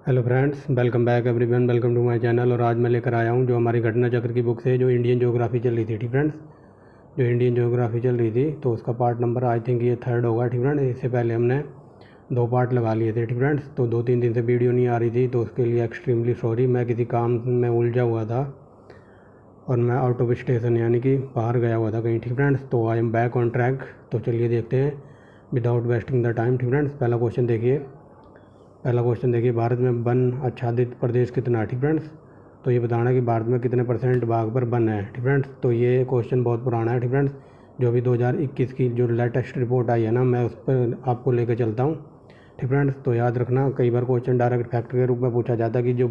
Hello friends, welcome back everyone, welcome to my channel. और आज मैं लेकर आया हूँ जो हमारी घटना चक्र की बुक से जो इंडियन ज्योग्राफी चल रही थी। ठीक फ्रेंड्स, जो इंडियन ज्योग्राफी चल रही थी तो उसका पार्ट नंबर आई थिंक ये थर्ड होगा। ठीक फ्रेंड्स, इससे पहले हमने दो पार्ट लगा लिए थे। ठीक फ्रेंड्स, तो 2-3 दिन से वीडियो नहीं आ रही थी तो उसके लिए एक्सट्रीमली सॉरी। मैं किसी काम में उलझा हुआ था और मैं आउट ऑफ स्टेशन यानी कि बाहर गया हुआ था कहीं। ठीक फ्रेंड्स, तो I am back on track. तो चलिए देखते हैं विदाउट वेस्टिंग द टाइम। ठीक फ्रेंड्स, पहला क्वेश्चन देखिए, भारत में वन आच्छादित प्रदेश कितना है। ठीक फ्रेंड्स, तो ये बताना है कि भारत में कितने % भाग पर वन है। ठीक फ्रेंड्स, तो ये क्वेश्चन बहुत पुराना है। ठीक फ्रेंड्स, जो अभी 2021 की जो लेटेस्ट रिपोर्ट आई है ना, मैं उस पर आपको लेकर चलता हूँ। ठीक फ्रेंड्स, तो याद रखना, कई बार क्वेश्चन डायरेक्ट फैक्ट के रूप में पूछा जाता है कि जो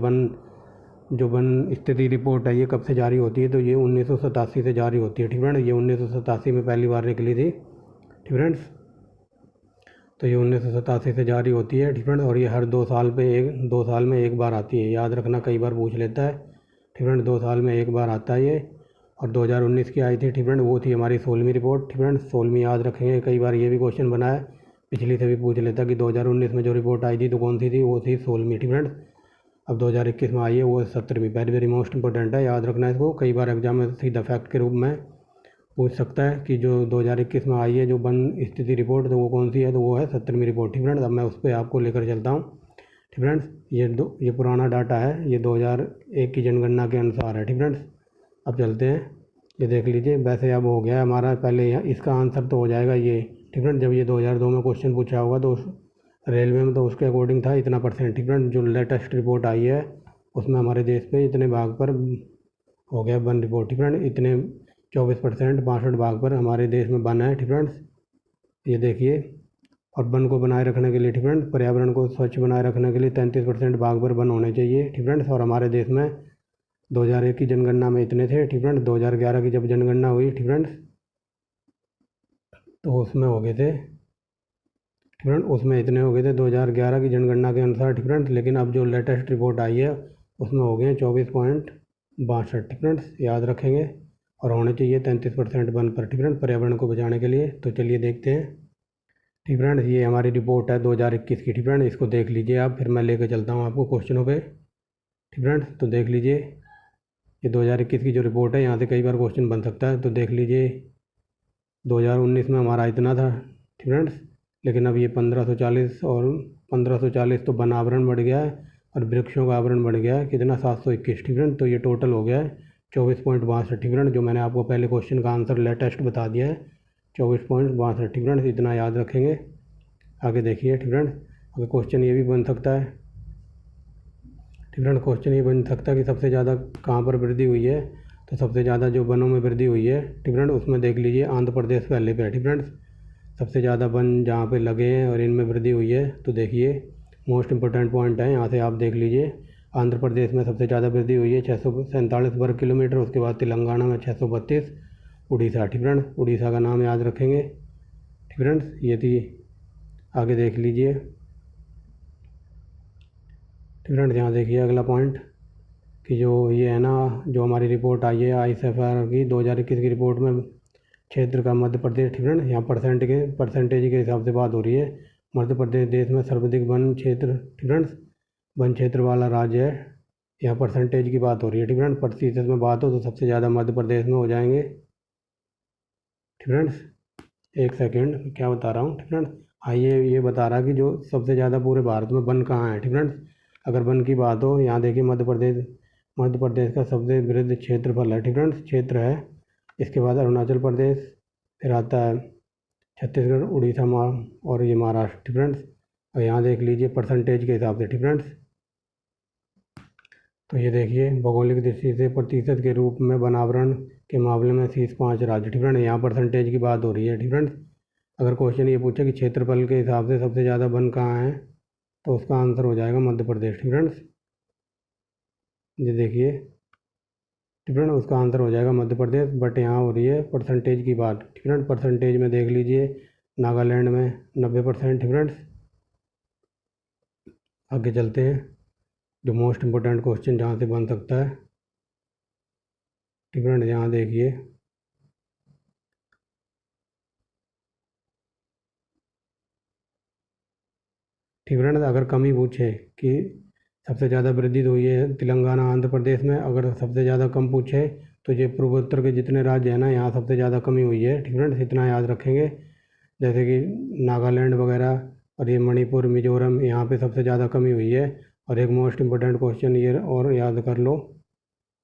वन स्थिति रिपोर्ट है ये कब से जारी होती है, तो ये 1987 से जारी होती है। ठीक फ्रेंड्स, ये 1987 में पहली बार निकली थी। ठीक फ्रेंड्स, तो ये 1987 से जारी होती है। ठीक फ्रेंड, और ये हर 2 साल में एक बार आती है। याद रखना, कई बार पूछ लेता है। ठीक फ्रेंड, 2 साल में एक बार आता है ये। और 2019 की आई थी। ठीक फ्रेंड, वो थी हमारी 16वीं रिपोर्ट। ठीक फ्रेंड, 16वीं याद रखेंगे, कई बार ये भी क्वेश्चन बना है, पिछली से भी पूछ लेता कि 2019 में जो रिपोर्ट आई थी तो कौन सी थी, वो थी 16वीं। ठीक फ्रेंड, अब 2021 में आई है वो 17वीं। वेरी वेरी मोस्ट इंपॉर्टेंट है, याद रखना इसको, कई बार एग्जाम में सीधा फैक्ट के रूप में पूछ सकता है कि जो 2021 में आई है जो वन स्थिति रिपोर्ट, तो वो कौन सी है, तो वो है 17वीं रिपोर्ट। ठीक फ्रेंड्स, अब मैं उस पर आपको लेकर चलता हूँ। ठीक फ्रेंड्स, ये पुराना डाटा है, ये 2001 की जनगणना के अनुसार है। ठीक फ्रेंड्स, अब चलते हैं, ये देख लीजिए। वैसे अब हो गया है हमारा, पहले यहाँ इसका आंसर तो हो जाएगा ये। ठीक फ्रेंड्स, जब ये 2002 में क्वेश्चन पूछा होगा तो रेलवे में तो उसके अकॉर्डिंग था इतना %। ठीक फ्रेंड्स, जो लेटेस्ट रिपोर्ट आई है उसमें हमारे देश पे इतने भाग पर हो गया वन रिपोर्ट। ठीक फ्रेंड, इतने 24% 62 भाग पर हमारे देश में वन है। ठीक फ्रेंड्स, ये देखिए। और वन को बनाए रखने के लिए, ठीक फ्रेंड्स, पर्यावरण को स्वच्छ बनाए रखने के लिए 33% भाग पर वन होने चाहिए। ठीक फ्रेंड्स, और हमारे देश में 2001 की जनगणना में इतने थे। ठीक फ्रेंड्स, 2011 की जब जनगणना हुई, ठीक फ्रेंड्स, तो उसमें हो गए थे। ठीक फ्रेंड, उसमें इतने हो गए थे 2011 की जनगणना के अनुसार। ठीक फ्रेंड्स, लेकिन अब जो लेटेस्ट रिपोर्ट आई है उसमें हो गए हैं 24.62। ठीक फ्रेंड्स, याद रखेंगे, और होने चाहिए 33% वन पर। ठीक फ्रेंड, पर्यावरण को बचाने के लिए। तो चलिए देखते हैं। ठीक फ्रेंड्स, ये हमारी रिपोर्ट है 2021 की। ठीक फ्रेंड, इसको देख लीजिए आप, फिर मैं लेकर चलता हूँ आपको क्वेश्चनों पे। ठीक फ्रेंड्स, तो देख लीजिए, ये 2021 की जो रिपोर्ट है यहाँ से कई बार क्वेश्चन बन सकता है। तो देख लीजिए, 2019 में हमारा इतना था। ठीक फ्रेंड्स, लेकिन अब ये 1540, और 1540 तो वन आवरण बढ़ गया है और वृक्षों का आवरण बढ़ गया है कितना, 721। ठीक फ्रेंड, तो ये टोटल हो गया है 24.62। ठीक फ्रेंड, जो मैंने आपको पहले क्वेश्चन का आंसर लेटेस्ट बता दिया है, 24.62। ठीक फ्रेंड, इतना याद रखेंगे। आगे देखिए। ठीक फ्रेंड, अगर क्वेश्चन ये भी बन सकता है, ठीक फ्रेंड, क्वेश्चन ये बन सकता है कि सबसे ज़्यादा कहाँ पर वृद्धि हुई है, तो सबसे ज़्यादा जो वनों में वृद्धि हुई है, ठीक फ्रेंड, उसमें देख लीजिए आंध्र प्रदेश पहले पे है। ठीक फ्रेंड्स, सबसे ज़्यादा वन जहाँ पे लगे हैं और इनमें वृद्धि हुई है, तो देखिए मोस्ट इंपॉर्टेंट पॉइंट है, यहाँ से आप देख लीजिए। आंध्र प्रदेश में सबसे ज़्यादा वृद्धि हुई है 647 वर्ग किलोमीटर। उसके बाद तेलंगाना में 632, उड़ीसा। ठीक फ्रेंड्स, उड़ीसा का नाम याद रखेंगे। ठीक फ्रेंड्स, ये थी। आगे देख लीजिए। ठीक फ्रेंड्स, यहाँ देखिए अगला पॉइंट, कि जो ये है ना, जो हमारी रिपोर्ट आई है ICFR की 2021 की रिपोर्ट में क्षेत्र का मध्य प्रदेश। ठीक है, यहाँ परसेंटेज के हिसाब से बात हो रही है। मध्य प्रदेश देश में सर्वाधिक वन क्षेत्र, ठीक है, वन क्षेत्र वाला राज्य है। यहाँ परसेंटेज की बात हो रही है। ठीक है, प्रतिशत में बात हो तो सबसे ज़्यादा मध्य प्रदेश में हो जाएंगे। ठीक फ्रेंड्स, एक सेकेंड, क्या बता रहा हूँ। ठीक फ्रेंड्स, हाँ, ये बता रहा कि जो सबसे ज़्यादा पूरे भारत में वन कहाँ है। ठीक फ्रेंड्स, अगर वन की बात हो, यहाँ देखिए मध्य प्रदेश का सबसे वृहद क्षेत्रफल है। ठीक फ्रेंड्स, क्षेत्र है। इसके बाद अरुणाचल प्रदेश, फिर आता है छत्तीसगढ़, उड़ीसा, और ये महाराष्ट्र। ठीक फ्रेंड्स, और यहाँ देख लीजिए परसेंटेज के हिसाब से। ठीक फ्रेंड्स, तो ये देखिए भौगोलिक दृष्टि से प्रतिशत के रूप में वनावरण के मामले में शीर्ष 5 राज्य। ठीक फ्रेंड, यहाँ परसेंटेज की बात हो रही है। ठीक फ्रेंड्स, अगर क्वेश्चन ये पूछे कि क्षेत्रफल के हिसाब से सबसे ज़्यादा वन कहाँ है, तो उसका आंसर हो जाएगा मध्य प्रदेश। ठीक फ्रेंड्स, ये देखिए। ठीक फ्रेंड, उसका आंसर हो जाएगा मध्य प्रदेश, बट यहाँ हो रही है परसेंटेज की बात। ठीक फ्रेंड, परसेंटेज में देख लीजिए, नागालैंड में 90%। ठीक फ्रेंड्स, आगे चलते हैं, जो मोस्ट इम्पोर्टेंट क्वेश्चन जहाँ से बन सकता है। ठीक फ्रेंड्स, यहाँ देखिए, ठीक फ्रेंड्स, अगर कमी पूछे कि सबसे ज़्यादा वृद्धि तो ये तेलंगाना आंध्र प्रदेश में। अगर सबसे ज़्यादा कम पूछे तो ये पूर्वोत्तर के जितने राज्य हैं ना, यहाँ सबसे ज़्यादा कमी हुई है। ठीक फ्रेंड्स, इतना याद रखेंगे। जैसे कि नागालैंड वगैरह और ये मणिपुर, मिजोरम, यहाँ पे सबसे ज़्यादा कमी हुई है। और एक मोस्ट इम्पोर्टेंट क्वेश्चन ये और याद कर लो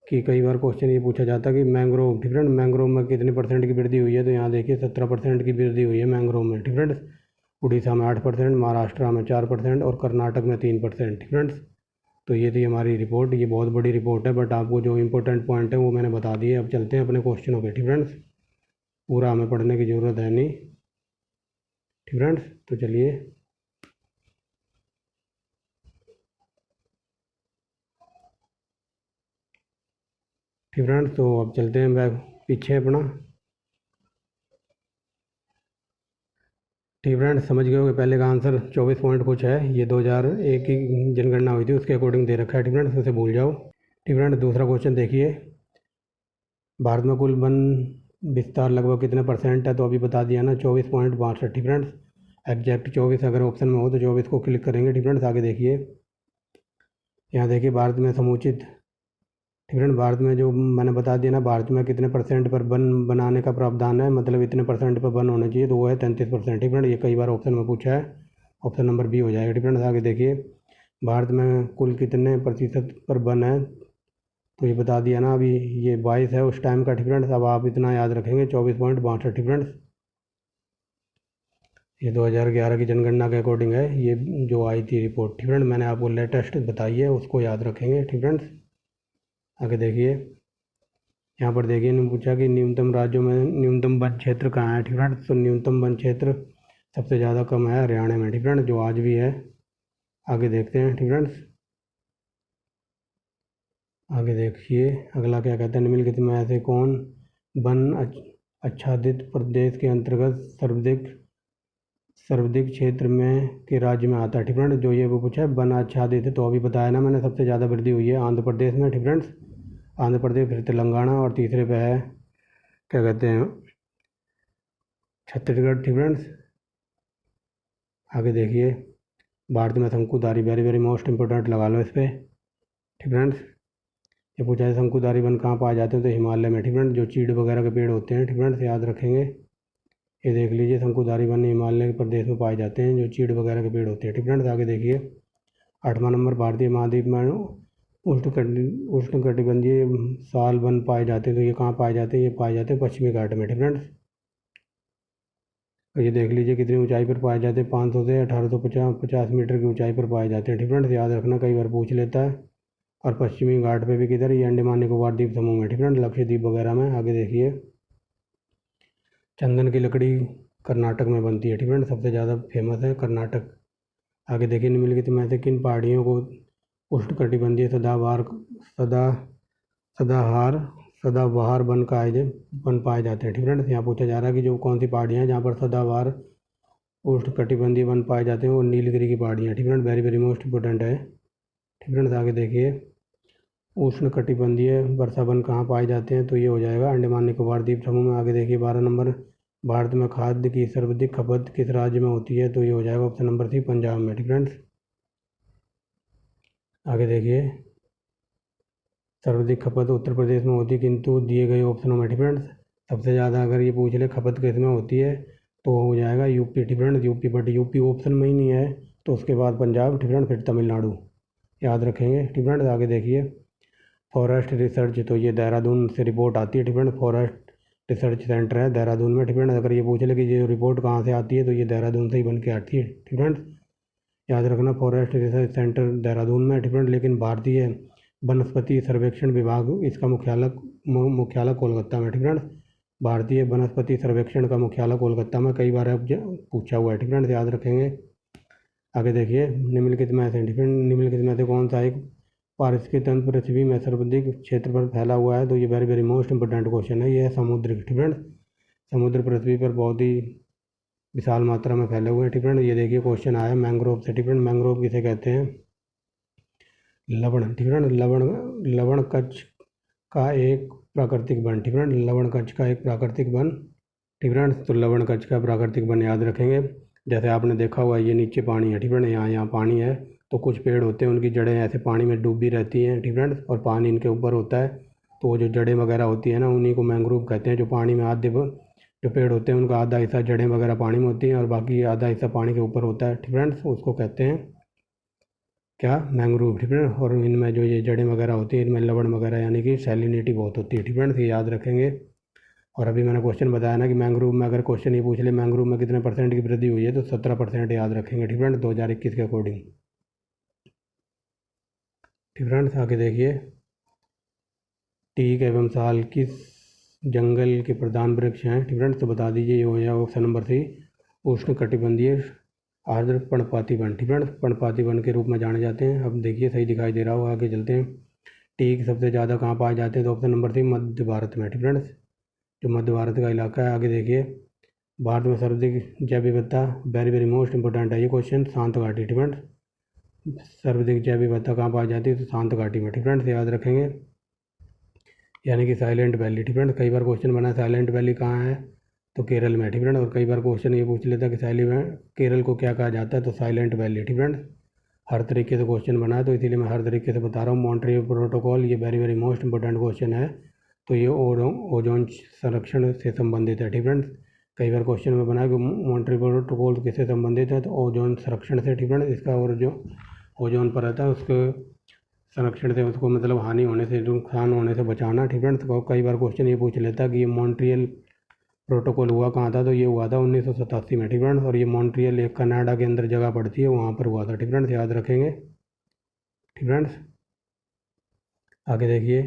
कि कई बार क्वेश्चन ये पूछा जाता है कि मैंग्रोव, ठीक फ्रेंड, मैंग्रोव में कितने परसेंट की वृद्धि हुई है। तो यहाँ देखिए 17% की वृद्धि हुई है मैंग्रोव में। ठीक फ्रेंड्स, उड़ीसा में 8%, महाराष्ट्र में 4% और कर्नाटक में 3%। ठीक फ्रेंड्स, तो ये थी हमारी रिपोर्ट। ये बहुत बड़ी रिपोर्ट है, बट आपको जो इंपॉर्टेंट पॉइंट है वो मैंने बता दिए। अब चलते हैं अपने क्वेश्चनों पे। ठीक फ्रेंड्स, पूरा हमें पढ़ने की ज़रूरत है नहीं। ठीक फ्रेंड्स, तो चलिए ठीक फ्रेंड्स, तो अब चलते हैं बैक पीछे अपना। ठीक फ्रेंड्स, समझ गए हो कि पहले का आंसर 24 पॉइंट कुछ है। ये 2001 की जनगणना हुई थी, उसके अकॉर्डिंग दे रखा है। ठीक फ्रेंड्स, उसे भूल जाओ। ठीक फ्रेंड्स, दूसरा क्वेश्चन देखिए, भारत में कुल वन विस्तार लगभग कितने परसेंट है। तो अभी बता दिया ना, 24.62। ठीक फ्रेंड्स, एग्जैक्ट 24 अगर ऑप्शन में हो तो 24 को क्लिक करेंगे। ठीक फ्रेंड्स, आगे देखिए, यहाँ देखिए भारत में समुचित, ठीक फ्रेंड, भारत में जो मैंने बता दिया ना, भारत में कितने परसेंट पर वन बनाने का प्रावधान है, मतलब इतने परसेंट पर वन होना चाहिए, तो वो है 33%। ठीक फ्रेंड, ये कई बार ऑप्शन में पूछा है, ऑप्शन नंबर बी हो जाएगा। ठीक फ्रेंड, आगे देखिए, भारत में कुल कितने प्रतिशत पर वन है। तो ये बता दिया ना अभी, ये 22 है उस टाइम का। ठीक फ्रेंड्स, अब आप इतना याद रखेंगे, 24.62। ठीक फ्रेंड्स, ये 2011 की जनगणना के अकॉर्डिंग है, ये जो आई थी रिपोर्ट। ठीक फ्रेंड, मैंने आपको लेटेस्ट बताई है, उसको याद रखेंगे। ठीक फ्रेंड्स, आगे देखिए, यहाँ पर देखिए इन्होंने पूछा कि न्यूनतम राज्यों में न्यूनतम वन क्षेत्र कहाँ है। ठीक फ्रेंड्स, तो न्यूनतम वन क्षेत्र सबसे ज़्यादा कम है हरियाणा में। ठीक फ्रेंड्स, जो आज भी है। आगे देखते हैं। ठीक फ्रेंड्स, आगे देखिए अगला क्या कहते हैं, निम्नलिखित में ऐसे कौन वन आच्छादित प्रदेश के अंतर्गत सर्वाधिक क्षेत्र में के राज्य में आता है। ठीक फ्रेंड्स, जो ये वो पूछा है वन आच्छादित है, तो अभी बताया ना मैंने, सबसे ज़्यादा वृद्धि हुई है आंध्र प्रदेश में। ठीक फ्रेंड्स, आंध्र प्रदेश, फिर तेलंगाना और तीसरे पे है क्या कहते हैं, छत्तीसगढ़। ठीक फ्रेंड्स, आगे देखिए, भारत में शंकुधारी, वेरी वेरी मोस्ट इंपॉर्टेंट, लगा लो इस पर। ठीक फ्रेंड्स, ये पूछा है शंकुधारी वन कहाँ पाए जाते हैं, तो हिमालय में। ठीक फ्रेंड्स, जो चीड़ वगैरह के पेड़ होते हैं। ठीक फ्रेंड्स, याद रखेंगे, ये देख लीजिए, शंकुधारी वन हिमालय प्रदेश में पाए जाते हैं, जो चीड़ वगैरह के पेड़ होते हैं। ठीक फ्रेंड्स, आगे देखिए, 8वां नंबर, भारतीय महाद्वीप में उष्णकटिबंधीय साल वन पाए जाते हैं, तो ये कहाँ पाए जाते हैं, ये पाए जाते हैं पश्चिमी घाट में। ठीक फ्रेंड्स, तो ये देख लीजिए कितनी ऊंचाई पर पाए जाते हैं, 500 से 1850 मीटर की ऊंचाई पर पाए जाते हैं। ठीक फ्रेंड्स, याद रखना, कई बार पूछ लेता है। और पश्चिमी घाट पे भी किधर, ये अंडमान निकोबार द्वीप समूह में। ठीक फ्रेंड्स, लक्षद्वीप वगैरह में। आगे देखिए, चंदन की लकड़ी कर्नाटक में बनती है। ठीक फ्रेंड्स, सबसे ज़्यादा फेमस है कर्नाटक। आगे देखिए, निम्नलिखित में से किन पहाड़ियों को उष्णकटिबंधीय सदाहार सदाबहार वन पाए जाते हैं। ठीक फ्रेंड्स, यहाँ पूछा जा रहा है कि जो कौन सी पहाड़ियाँ हैं जहाँ पर सदाबहार उष्णकटिबंधीय वन पाए जाते हैं, वो नीलगिरी की पहाड़ियाँ। ठीक friends, very very most important है। ठीक फ्रेंड्स, आगे देखिए, उष्णकटिबंधीय वर्षा वन कहाँ पाए जाते हैं, तो ये हो जाएगा अंडमान निकोबार द्वीप समूह में। आगे देखिए, 12 नंबर, भारत में खाद्य की सर्वाधिक खपत किस राज्य में होती है, तो ये हो जाएगा ऑप्शन नंबर सी, पंजाब में। ठीक फ्रेंड्स, आगे देखिए, सर्वाधिक खपत उत्तर प्रदेश में होती है, किंतु दिए गए ऑप्शनों में। ठीक फ्रेंड्स, सबसे ज़्यादा अगर ये पूछ ले खपत किस में होती है, तो हो जाएगा यूपी। ठीक friends, UP, but UP option में ही नहीं है, तो उसके बाद पंजाब। ठीक फ्रेंड्स, फिर तमिलनाडु, याद रखेंगे। ठीक फ्रेंड्स, आगे देखिए, फॉरेस्ट रिसर्च, तो ये देहरादून से रिपोर्ट आती है। ठीक फ्रेंड्स, फॉरेस्ट रिसर्च सेंटर है देहरादून में। ठीक फ्रेंड्स, अगर ये पूछ ले कि ये रिपोर्ट कहाँ से आती है, तो ये देहरादून से ही बन के आती है। ठीक फ्रेंड्स, याद रखना, फॉरेस्ट रिसर्च सेंटर देहरादून में। ठीक फ्रेंड्स, लेकिन भारतीय वनस्पति सर्वेक्षण विभाग, इसका मुख्यालय कोलकाता में। ठीक फ्रेंड्स, भारतीय वनस्पति सर्वेक्षण का मुख्यालय कोलकाता में, कई बार अब पूछा हुआ है। ठीक फ्रेंड्स, याद रखेंगे। आगे देखिए, निम्नलिखित में से निम्नलिखित में से कौन सा एक पारिस्थितिक तंत्र पृथ्वी में सर्वाधिक क्षेत्र पर फैला हुआ है, तो ये very very most important question है। ये है समुद्र। ठीक फ्रेंड्स, समुद्र पृथ्वी पर बहुत ही विशाल मात्रा में फैले हुए हैं। ठीक फ्रेंड, ये देखिए क्वेश्चन आया मैंग्रोव से। ठीक फ्रेंड, मैंग्रोव किसे कहते हैं, लवण। ठीक फ्रेंड, लवण कच्छ का एक प्राकृतिक वन। ठीक फ्रेंड, लवण कच्छ का एक प्राकृतिक वन। ठीक फ्रेंड, तो लवण कच्छ का प्राकृतिक वन याद रखेंगे। जैसे आपने देखा हुआ, ये नीचे पानी है। ठीक फ्रेंड, यहाँ पानी है, तो कुछ पेड़ होते हैं उनकी जड़ें ऐसे पानी में डूबी रहती हैं, ठीक फ्रेंड्स, और पानी इनके ऊपर होता है, तो वो जो जड़ें वगैरह होती है ना, उन्हीं को मैंग्रोव कहते हैं। जो पानी में आधे जो पेड़ होते हैं उनका आधा हिस्सा जड़ें वगैरह पानी में होती हैं और बाकी आधा हिस्सा पानी के ऊपर होता है, ठीक फ्रेंड्स, उसको कहते हैं क्या, मैंग्रोव, ठीक है। और इनमें जो ये जड़ें वगैरह होती हैं इनमें लवण वगैरह यानी कि सैलिनिटी बहुत होती है, ठीक फ्रेंड्स, ये याद रखेंगे। और अभी मैंने क्वेश्चन बताया ना कि मैंग्रोव में अगर क्वेश्चन ये पूछ ले मैंग्रोव में कितने % की वृद्धि हुई है, तो 17% याद रखेंगे, ठीक फ्रेंड्स, 2021 के अकॉर्डिंग, ठीक फ्रेंड्स। आगे देखिए, टीक एवं साल किस जंगल के प्रधान वृक्ष हैं, ठीक फ्रेंड्स, तो बता दीजिए। ये हो जाएगा ऑप्शन नंबर सी, उष्ण कटिबंधीय आर्द्र पर्णपाती वन, ठीक फ्रेंड्स, पर्णपाती वन के रूप में जाने जाते हैं। अब देखिए सही दिखाई दे रहा होगा, आगे चलते हैं। टीक सबसे ज़्यादा कहाँ पाए जाते हैं, तो ऑप्शन नंबर सी मध्य भारत में, ठीक फ्रेंड्स, जो मध्य भारत का इलाका है। आगे देखिए, भारत में सर्वाधिक जैव विविधता, वेरी वेरी मोस्ट इंपॉर्टेंट है ये क्वेश्चन, शांत घाटी, ठीक फ्रेंड्स, सर्वाधिक जैव विविधता कहाँ पाई जाती है, तो शांत घाटी में, ठीक फ्रेंड्स, याद रखेंगे, यानी कि साइलेंट वैली, ठीक फ्रेंड्स। कई बार क्वेश्चन बना साइलेंट वैली कहाँ है, तो केरल में, ठीक फ्रेंड्स, और कई बार क्वेश्चन ये पूछ लेता है कि केरल को क्या कहा जाता है, तो साइलेंट वैली, ठीक फ्रेंड्स। हर तरीके से क्वेश्चन बना है तो इसीलिए मैं हर तरीके से बता रहा हूँ। मॉन्ट्रियल प्रोटोकॉल, ये very very most important question है, तो ये ओजोन संरक्षण से संबंधित है, ठीक फ्रेंड्स। कई बार क्वेश्चन में बना है कि मॉन्ट्रियल प्रोटोकॉल किससे संबंधित है, तो ओजोन संरक्षण से, ठीक फ्रेंड्स, इसका और जो ओजोन पर रहता है उसके संरक्षण से, उसको मतलब हानि होने से, नुकसान होने से बचाना, ठीक फ्रेंड्स। तो कई बार क्वेश्चन ये पूछ लेता है कि ये मॉन्ट्रियल प्रोटोकॉल हुआ कहाँ था, तो ये हुआ था 1987 में, ठीक फ्रेंड्स, और ये मॉन्ट्रियल एक कनाडा के अंदर जगह पड़ती है, वहाँ पर हुआ था, ठीक फ्रेंड्स, याद रखेंगे, ठीक फ्रेंड्स। आगे देखिए,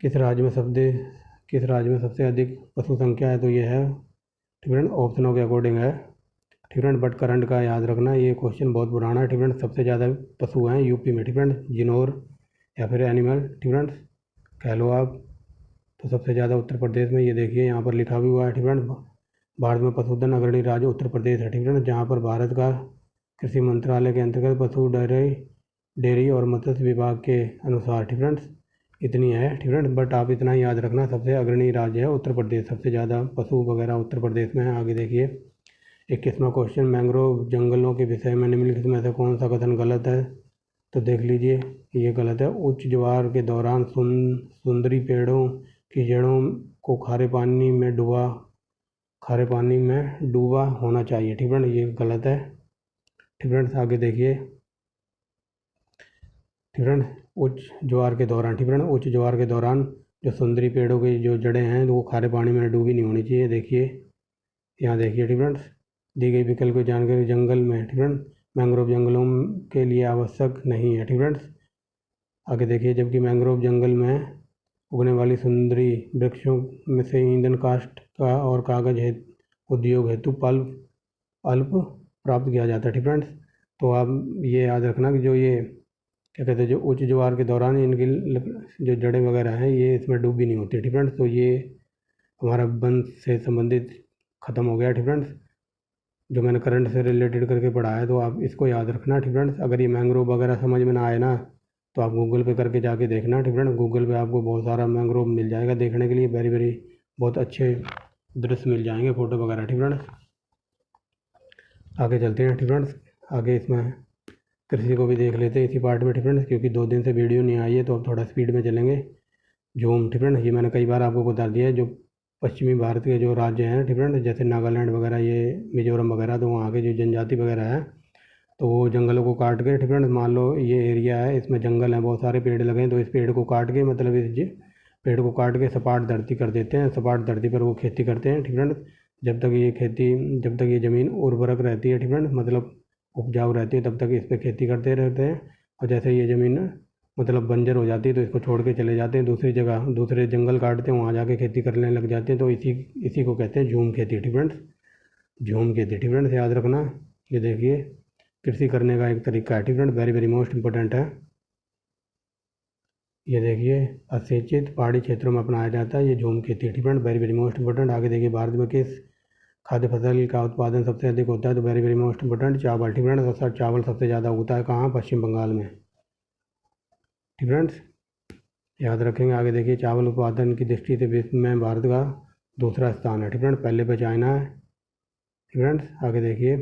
किस राज्य में सबसे अधिक पशु संख्या है, तो ये है, ठीक फ्रेंड्स, ऑप्शनों के अकॉर्डिंग है, ठीक फ्रेंड्स, बट करंट का याद रखना, ये क्वेश्चन बहुत पुराना है, ठीक फ्रेंड्स। सबसे ज़्यादा पशु हैं यूपी में, ठीक फ्रेंड्स, जिनोर या फिर एनिमल, ठीक फ्रेंड्स, कह लो आप, तो सबसे ज़्यादा उत्तर प्रदेश में, ये देखिए यहाँ पर लिखा भी हुआ है, ठीक फ्रेंड्स, भारत में पशुधन अग्रणी राज्य उत्तर प्रदेश है, ठीक फ्रेंड्स, जहाँ पर भारत का कृषि मंत्रालय के अंतर्गत पशु डेयरी और मत्स्य विभाग के अनुसार, ठीक फ्रेंड्स, इतनी है, ठीक फ्रेंड्स। बट आप इतना ही याद रखना, सबसे अग्रणी राज्य है उत्तर प्रदेश, सबसे ज़्यादा पशु वगैरह उत्तर प्रदेश में है। आगे देखिए, 21वां क्वेश्चन, मैंग्रोव जंगलों के विषय में निम्नलिखित में से कौन सा कथन गलत है, तो देख लीजिए, ये गलत है। उच्च ज्वार के दौरान सुंदरी पेड़ों की जड़ों को खारे पानी में डूबा होना चाहिए, ठीक फ्रेंड, ये गलत है, ठीक फ्रेंड्स। आगे देखिए, ठीक फ्रेंड, उच्च ज्वार के दौरान, ठीक फ्रेंड, उच्च ज्वार के दौरान जो सुंदरी पेड़ों की जो जड़ें हैं तो वो खारे पानी में डूबी नहीं होनी चाहिए। देखिए यहाँ देखिए, ठीक फ्रेंड्स, दी गई विकल्प की जानकारी जंगल में, ठीक फ्रेंड, मैंग्रोव जंगलों के लिए आवश्यक नहीं है, ठीक फ्रेंड्स। आगे देखिए, जबकि मैंग्रोव जंगल में उगने वाली सुंदरी वृक्षों में से ईंधन काष्ठ का और कागज उद्योग हेतु अल्प प्राप्त किया जाता है, ठीक फ्रेंड्स। तो आप ये याद रखना कि जो ये क्या कहते हैं, जो उच्च ज्वार के दौरान इनकी जो जड़ें वगैरह हैं ये इसमें डूबी नहीं होती, ठीक फ्रेंड्स। तो ये हमारा वन से संबंधित ख़त्म हो गया, ठीक फ्रेंड्स, जो मैंने करंट से रिलेटेड करके पढ़ा है, तो आप इसको याद रखना, ठीक फ्रेंड्स। अगर ये मैंग्रोव वगैरह समझ में ना आए ना, तो आप गूगल पे करके जाके देखना, ठीक फ्रेंड, गूगल पे आपको बहुत सारा मैंग्रोव मिल जाएगा देखने के लिए, वेरी वेरी बहुत अच्छे दृश्य मिल जाएंगे, फ़ोटो वगैरह, ठीक फ्रेंड्स। आगे चलते हैं, ठीक फ्रेंड्स, आगे इसमें कृषि को भी देख लेते हैं इसी पार्ट में, ठीक फ्रेंड्स, क्योंकि 2 दिन से वीडियो नहीं आई है तो अब थोड़ा स्पीड में चलेंगे। जूम, ठीक फ्रेंड, ये मैंने कई बार आपको बता दिया है, जो पश्चिमी भारत के जो राज्य हैं, ठीक फ्रेंड, जैसे नागालैंड वगैरह, ये मिजोरम वगैरह, तो वहाँ के जो जनजाति वगैरह है तो वो जंगलों को काट के, ठीक फ्रेंड, मान लो ये एरिया है, इसमें जंगल है, बहुत सारे पेड़ लगे हैं, तो इस पेड़ को काट के मतलब इस पेड़ को काट के सपाट धरती कर देते हैं, सपाट धरती पर वो खेती करते हैं, ठीक फ्रेंड। जब तक ये ज़मीन उर्वरक रहती है, ठीक फ्रेंड, मतलब उपजाऊ रहती है, तब तक इस पर खेती करते रहते हैं। और जैसे ये ज़मीन मतलब बंजर हो जाती है तो इसको छोड़ के चले जाते हैं दूसरी जगह, दूसरे जंगल काटते हैं, वहाँ जाके खेती करने लग जाते हैं, तो इसी को कहते हैं झूम खेती, ठीक फ्रेंड्स, झूम खेती, ठीक फ्रेंड्स, याद रखना। ये देखिए, कृषि करने का एक तरीका है, ठीक friend, very very most important है। ये देखिए, असिंचित पहाड़ी क्षेत्रों में अपनाया जाता है ये झूम खेती, ठीक friend, very very most important. आगे देखिए, भारत में किस खाद्य फसल का उत्पादन सबसे अधिक होता है, तो वेरी वेरी मोस्ट इंपॉर्टेंट चावल, ठीक फ्रेंड, और सर चावल सबसे ज़्यादा उगता है कहाँ, पश्चिम बंगाल में, ठीक फ्रेंड्स, याद रखेंगे। आगे देखिए, चावल उत्पादन की दृष्टि से विश्व में भारत का दूसरा स्थान है, ठीक फ्रेंड, पहले पे चाइना है, ठीक फ्रेंड्स। आगे देखिए,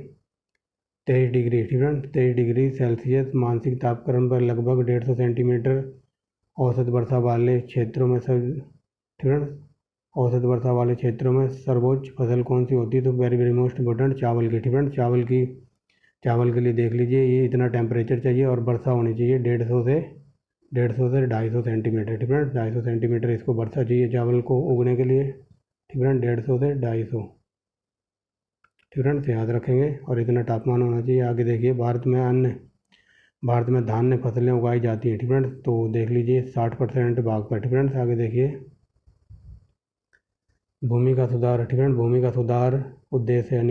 23 डिग्री, ठीक है, 23 डिग्री सेल्सियस मानसिक तापक्रम पर लगभग 150 सेंटीमीटर औसत वर्षा वाले क्षेत्रों में ठीक है, औसत वर्षा वाले क्षेत्रों में सर्वोच्च फसल कौन सी होती है? तो वेरी वेरी मोस्ट इम्पोर्टेंट चावल की, ठीक है। चावल के लिए देख लीजिए, ये इतना टेम्परेचर चाहिए और वर्षा होनी चाहिए 150 से 250 सेंटीमीटर, ठीक है, 250 सेंटीमीटर इसको वर्षा चाहिए चावल को उगने के लिए, ठीक है, 150 से 250, ठीक है, याद रखेंगे। और इतना तापमान होना चाहिए। आगे देखिए, भारत में धान्य फसलें उगाई जाती हैं, ठीक है, तो देख लीजिए 60% भाग पर, ठीक है। आगे देखिए, भूमि का सुधार, ठीक है, भूमि का सुधार उद्देश्य है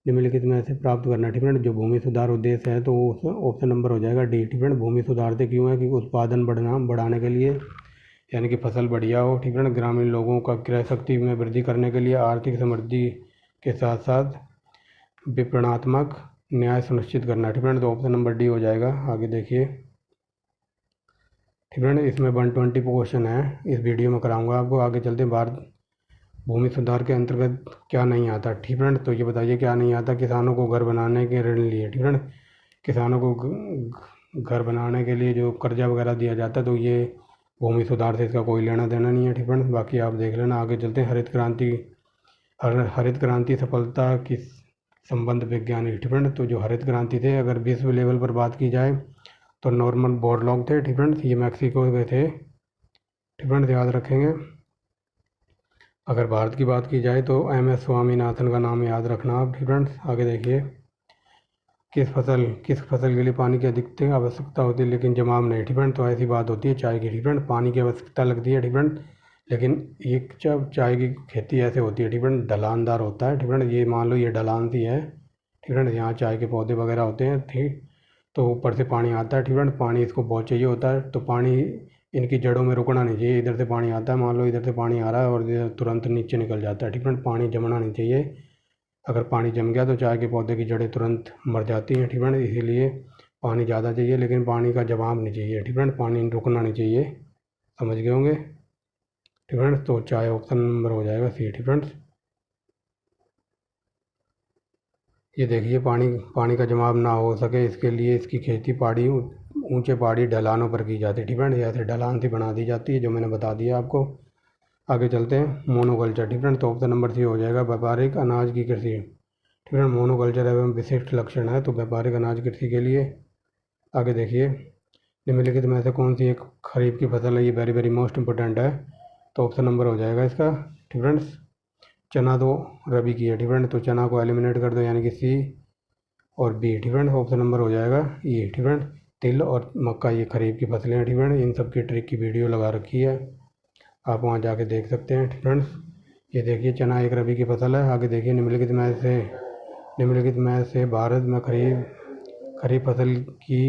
निम्नलिखित में से प्राप्त करना, ठीक है। जो भूमि सुधार उद्देश्य है तो उस ऑप्शन नंबर हो जाएगा डी, ठीक है। भूमि सुधारते क्यों है? कि उत्पादन बढ़ाने के लिए, यानी कि फसल बढ़िया हो, ठीक है, ग्रामीण लोगों का क्रय शक्ति में वृद्धि करने के लिए, आर्थिक समृद्धि के साथ साथ विपणनात्मक न्याय सुनिश्चित करना, ठीक है, तो ऑप्शन नंबर डी हो जाएगा। आगे देखिए, ठीक है, इसमें 120 क्वेश्चन है, इस वीडियो में कराऊंगा आपको। आगे चलते हैं, भारत भूमि सुधार के अंतर्गत क्या नहीं आता, ठीक है, तो ये बताइए क्या नहीं आता? किसानों को घर बनाने के ऋण लिए, ठीक है, किसानों को घर बनाने के लिए जो कर्जा वगैरह दिया जाता है, तो ये भूमि सुधार से इसका कोई लेना देना नहीं है, ठीक है, बाकी आप देख लेना। आगे चलते हैं, हरित क्रांति सफलता की संबंध वैज्ञानिक, ठीक है, तो जो हरित क्रांति थे, अगर विश्व लेवल पर बात की जाए तो नॉर्मन बोरलॉग थे, ठीक है, ये मैक्सिको के थे, ठीक है, याद रखेंगे। अगर भारत की बात की जाए तो MS स्वामीनाथन का नाम याद रखना आप, ठीक है। आगे देखिए, किस फसल के लिए पानी की अधिकतम आवश्यकता होती है लेकिन जमाव नहीं, ठीक है, तो ऐसी बात होती है चाय की, ठीक है, पानी की आवश्यकता लगती है, ठीक है, लेकिन एक जब चाय की खेती ऐसे होती है, ठीक है, ढलानदार होता है, ठीक है, ये मान लो ये ढलान सी है, ठीक है, यहाँ चाय के पौधे वगैरह होते हैं, ठीक, तो ऊपर से पानी आता है, ठीक है, पानी इसको बहुत चाहिए होता है, तो पानी इनकी जड़ों में रुकना नहीं चाहिए। इधर से पानी आता है, मान लो इधर से पानी आ रहा है और इधर तुरंत नीचे निकल जाता है, ठीक है, पानी जमना नहीं चाहिए। अगर पानी जम गया तो चाय के पौधे की जड़ें तुरंत मर जाती हैं, ठीक है, इसीलिए पानी ज़्यादा चाहिए लेकिन पानी का जमाव नहीं चाहिए, ठीक है, पानी रुकना नहीं चाहिए, समझ गए होंगे, ठीक है। तो चाय ऑप्शन नंबर हो जाएगा सी, ठीक है। ये देखिए, पानी का जमाव ना हो सके इसके लिए इसकी खेती ऊंचे पहाड़ी ढलानों पर की जाती है, ठीक है, ऐसे ढलान सी बना दी जाती है, जो मैंने बता दिया आपको। आगे चलते हैं, मोनोकल्चर, ठीक है, तो ऑप्शन नंबर सी हो जाएगा व्यापारिक अनाज की कृषि, ठीक है, मोनोकल्चर एवं विशिष्ट लक्षण है तो व्यापारिक अनाज कृषि के लिए। आगे देखिए, निम्नलिखित में से कौन सी एक खरीफ की फसल है? ये वेरी वेरी मोस्ट इंपॉर्टेंट है, तो ऑप्शन नंबर हो जाएगा इसका, ठीक है। चना तो रबी की है, ठीक है, तो चना को एलिमिनेट कर दो, यानी कि सी और बी, ठीक है, ऑप्शन नंबर हो जाएगा ई, ठीक है। तिल और मक्का ये खरीफ की फसलें हैं, ठीक है, इन सब की ट्रिक की वीडियो लगा रखी है, आप वहाँ जाके देख सकते हैं, ठीक है। ये देखिए, चना एक रबी की फसल है। आगे देखिए, निम्नलिखित में से भारत में खरीफ फसल की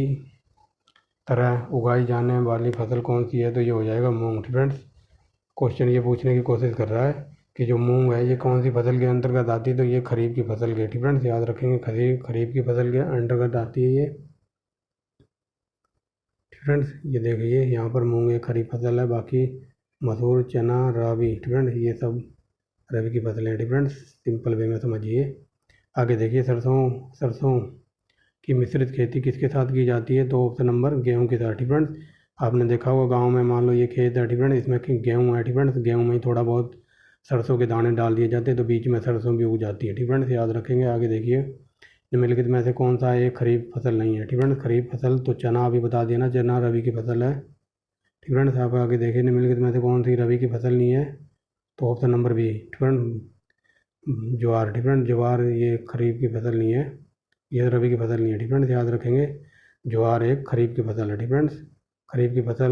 तरह उगाई जाने वाली फसल कौन सी है? तो ये हो जाएगा मूंग, ठीक है। क्वेश्चन ये पूछने की कोशिश कर रहा है कि जो मूंग है ये कौन सी फसल के अंतर्गत आती है? तो ये खरीफ की फसल के, ठीक है, याद रखेंगे, खरीफ की फसल के अंतर्गत आती है ये, ठीक है। ये देखिए, यहाँ पर मूंग एक खरीफ फसल है, बाकी मसूर, चना, राबी, ठीक है, ये सब रबी की फसलें हैं, ठीक है, सिंपल वे में समझिए। आगे देखिए, सरसों की मिश्रित खेती किसके साथ की जाती है? तो ऑप्शन नंबर गेहूँ के साथ, ठीक है। आपने देखा होगा गांव में, मान लो ये खेत है, ठीक है, इसमें गेहूँ है, ठीक है, गेहूँ में ही थोड़ा बहुत सरसों के दाने डाल दिए जाते हैं तो बीच में सरसों भी उग जाती है, ठीक है, याद रखेंगे। आगे देखिए, निम्नलिखित में से कौन सा एक खरीफ फसल नहीं है? ठीक है, खरीफ फसल तो चना अभी बता दिया ना, चना रबी की फसल है, ठीक है। आप आगे देखिए, निम्नलिखित में से कौन सी रबी की फसल नहीं है? तो ऑप्शन नंबर बी, ठीक है, ज्वार, ठीक है, ज्वार ये खरीफ की फसल नहीं है, ये रबी की फसल नहीं है, ठीक है, याद रखेंगे। ज्वार एक खरीफ की फसल है, ठीक है, खरीफ की फसल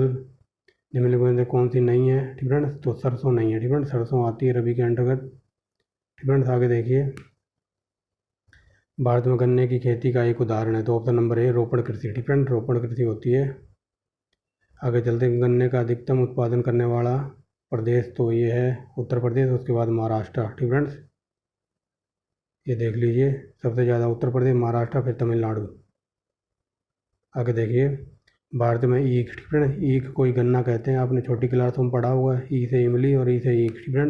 निम्नलिखित में से कौन सी नहीं है? ठीक है, तो सरसों नहीं है, ठीक है, सरसों आती है रबी के अंतर्गत, ठीक है। आगे देखिए, भारत में गन्ने की खेती का एक उदाहरण है, तो ऑप्शन नंबर ए रोपण कृषि, ठीक है, रोपण कृषि होती है। आगे चलते हैं, गन्ने का अधिकतम उत्पादन करने वाला प्रदेश तो ये है उत्तर प्रदेश, उसके बाद महाराष्ट्र, ठीक है, ये देख लीजिए, सबसे ज़्यादा उत्तर प्रदेश, महाराष्ट्र, फिर तमिलनाडु। आगे देखिए, भारत में ईख, ठीक है, ईख कोई गन्ना कहते हैं, आपने छोटी क्लासों में पढ़ा हुआ है, ई से इमली और ई से ईख, ठीक है,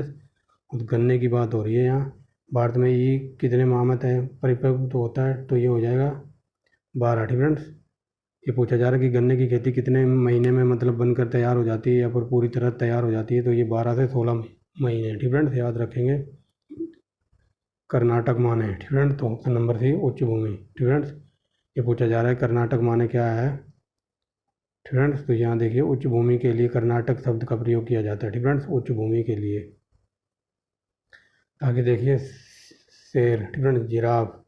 उस गन्ने की बात हो रही है यहाँ। भारत में ई कितने माह में परिपक्व होता है, तो ये हो जाएगा 12। ठीक फ्रेंड्स, ये पूछा जा रहा है कि गन्ने की खेती कितने महीने में मतलब बनकर तैयार हो जाती है या फिर पूरी तरह तैयार हो जाती है, तो ये 12 से 16 महीने। ठीक फ्रेंड्स, याद रखेंगे। कर्नाटक माने, ठीक फ्रेंड्स, तो ऑप्शन नंबर सी उच्च भूमि। ठीक फ्रेंड्स, ये पूछा जा रहा है कर्नाटक माने क्या है। ठीक फ्रेंड्स, तो यहाँ देखिए उच्च भूमि के लिए कर्नाटक शब्द का प्रयोग किया जाता है। ठीक फ्रेंड्स, उच्च भूमि के लिए। आगे देखिए शेर, ठीक फ्रेंड्स, जिराफ,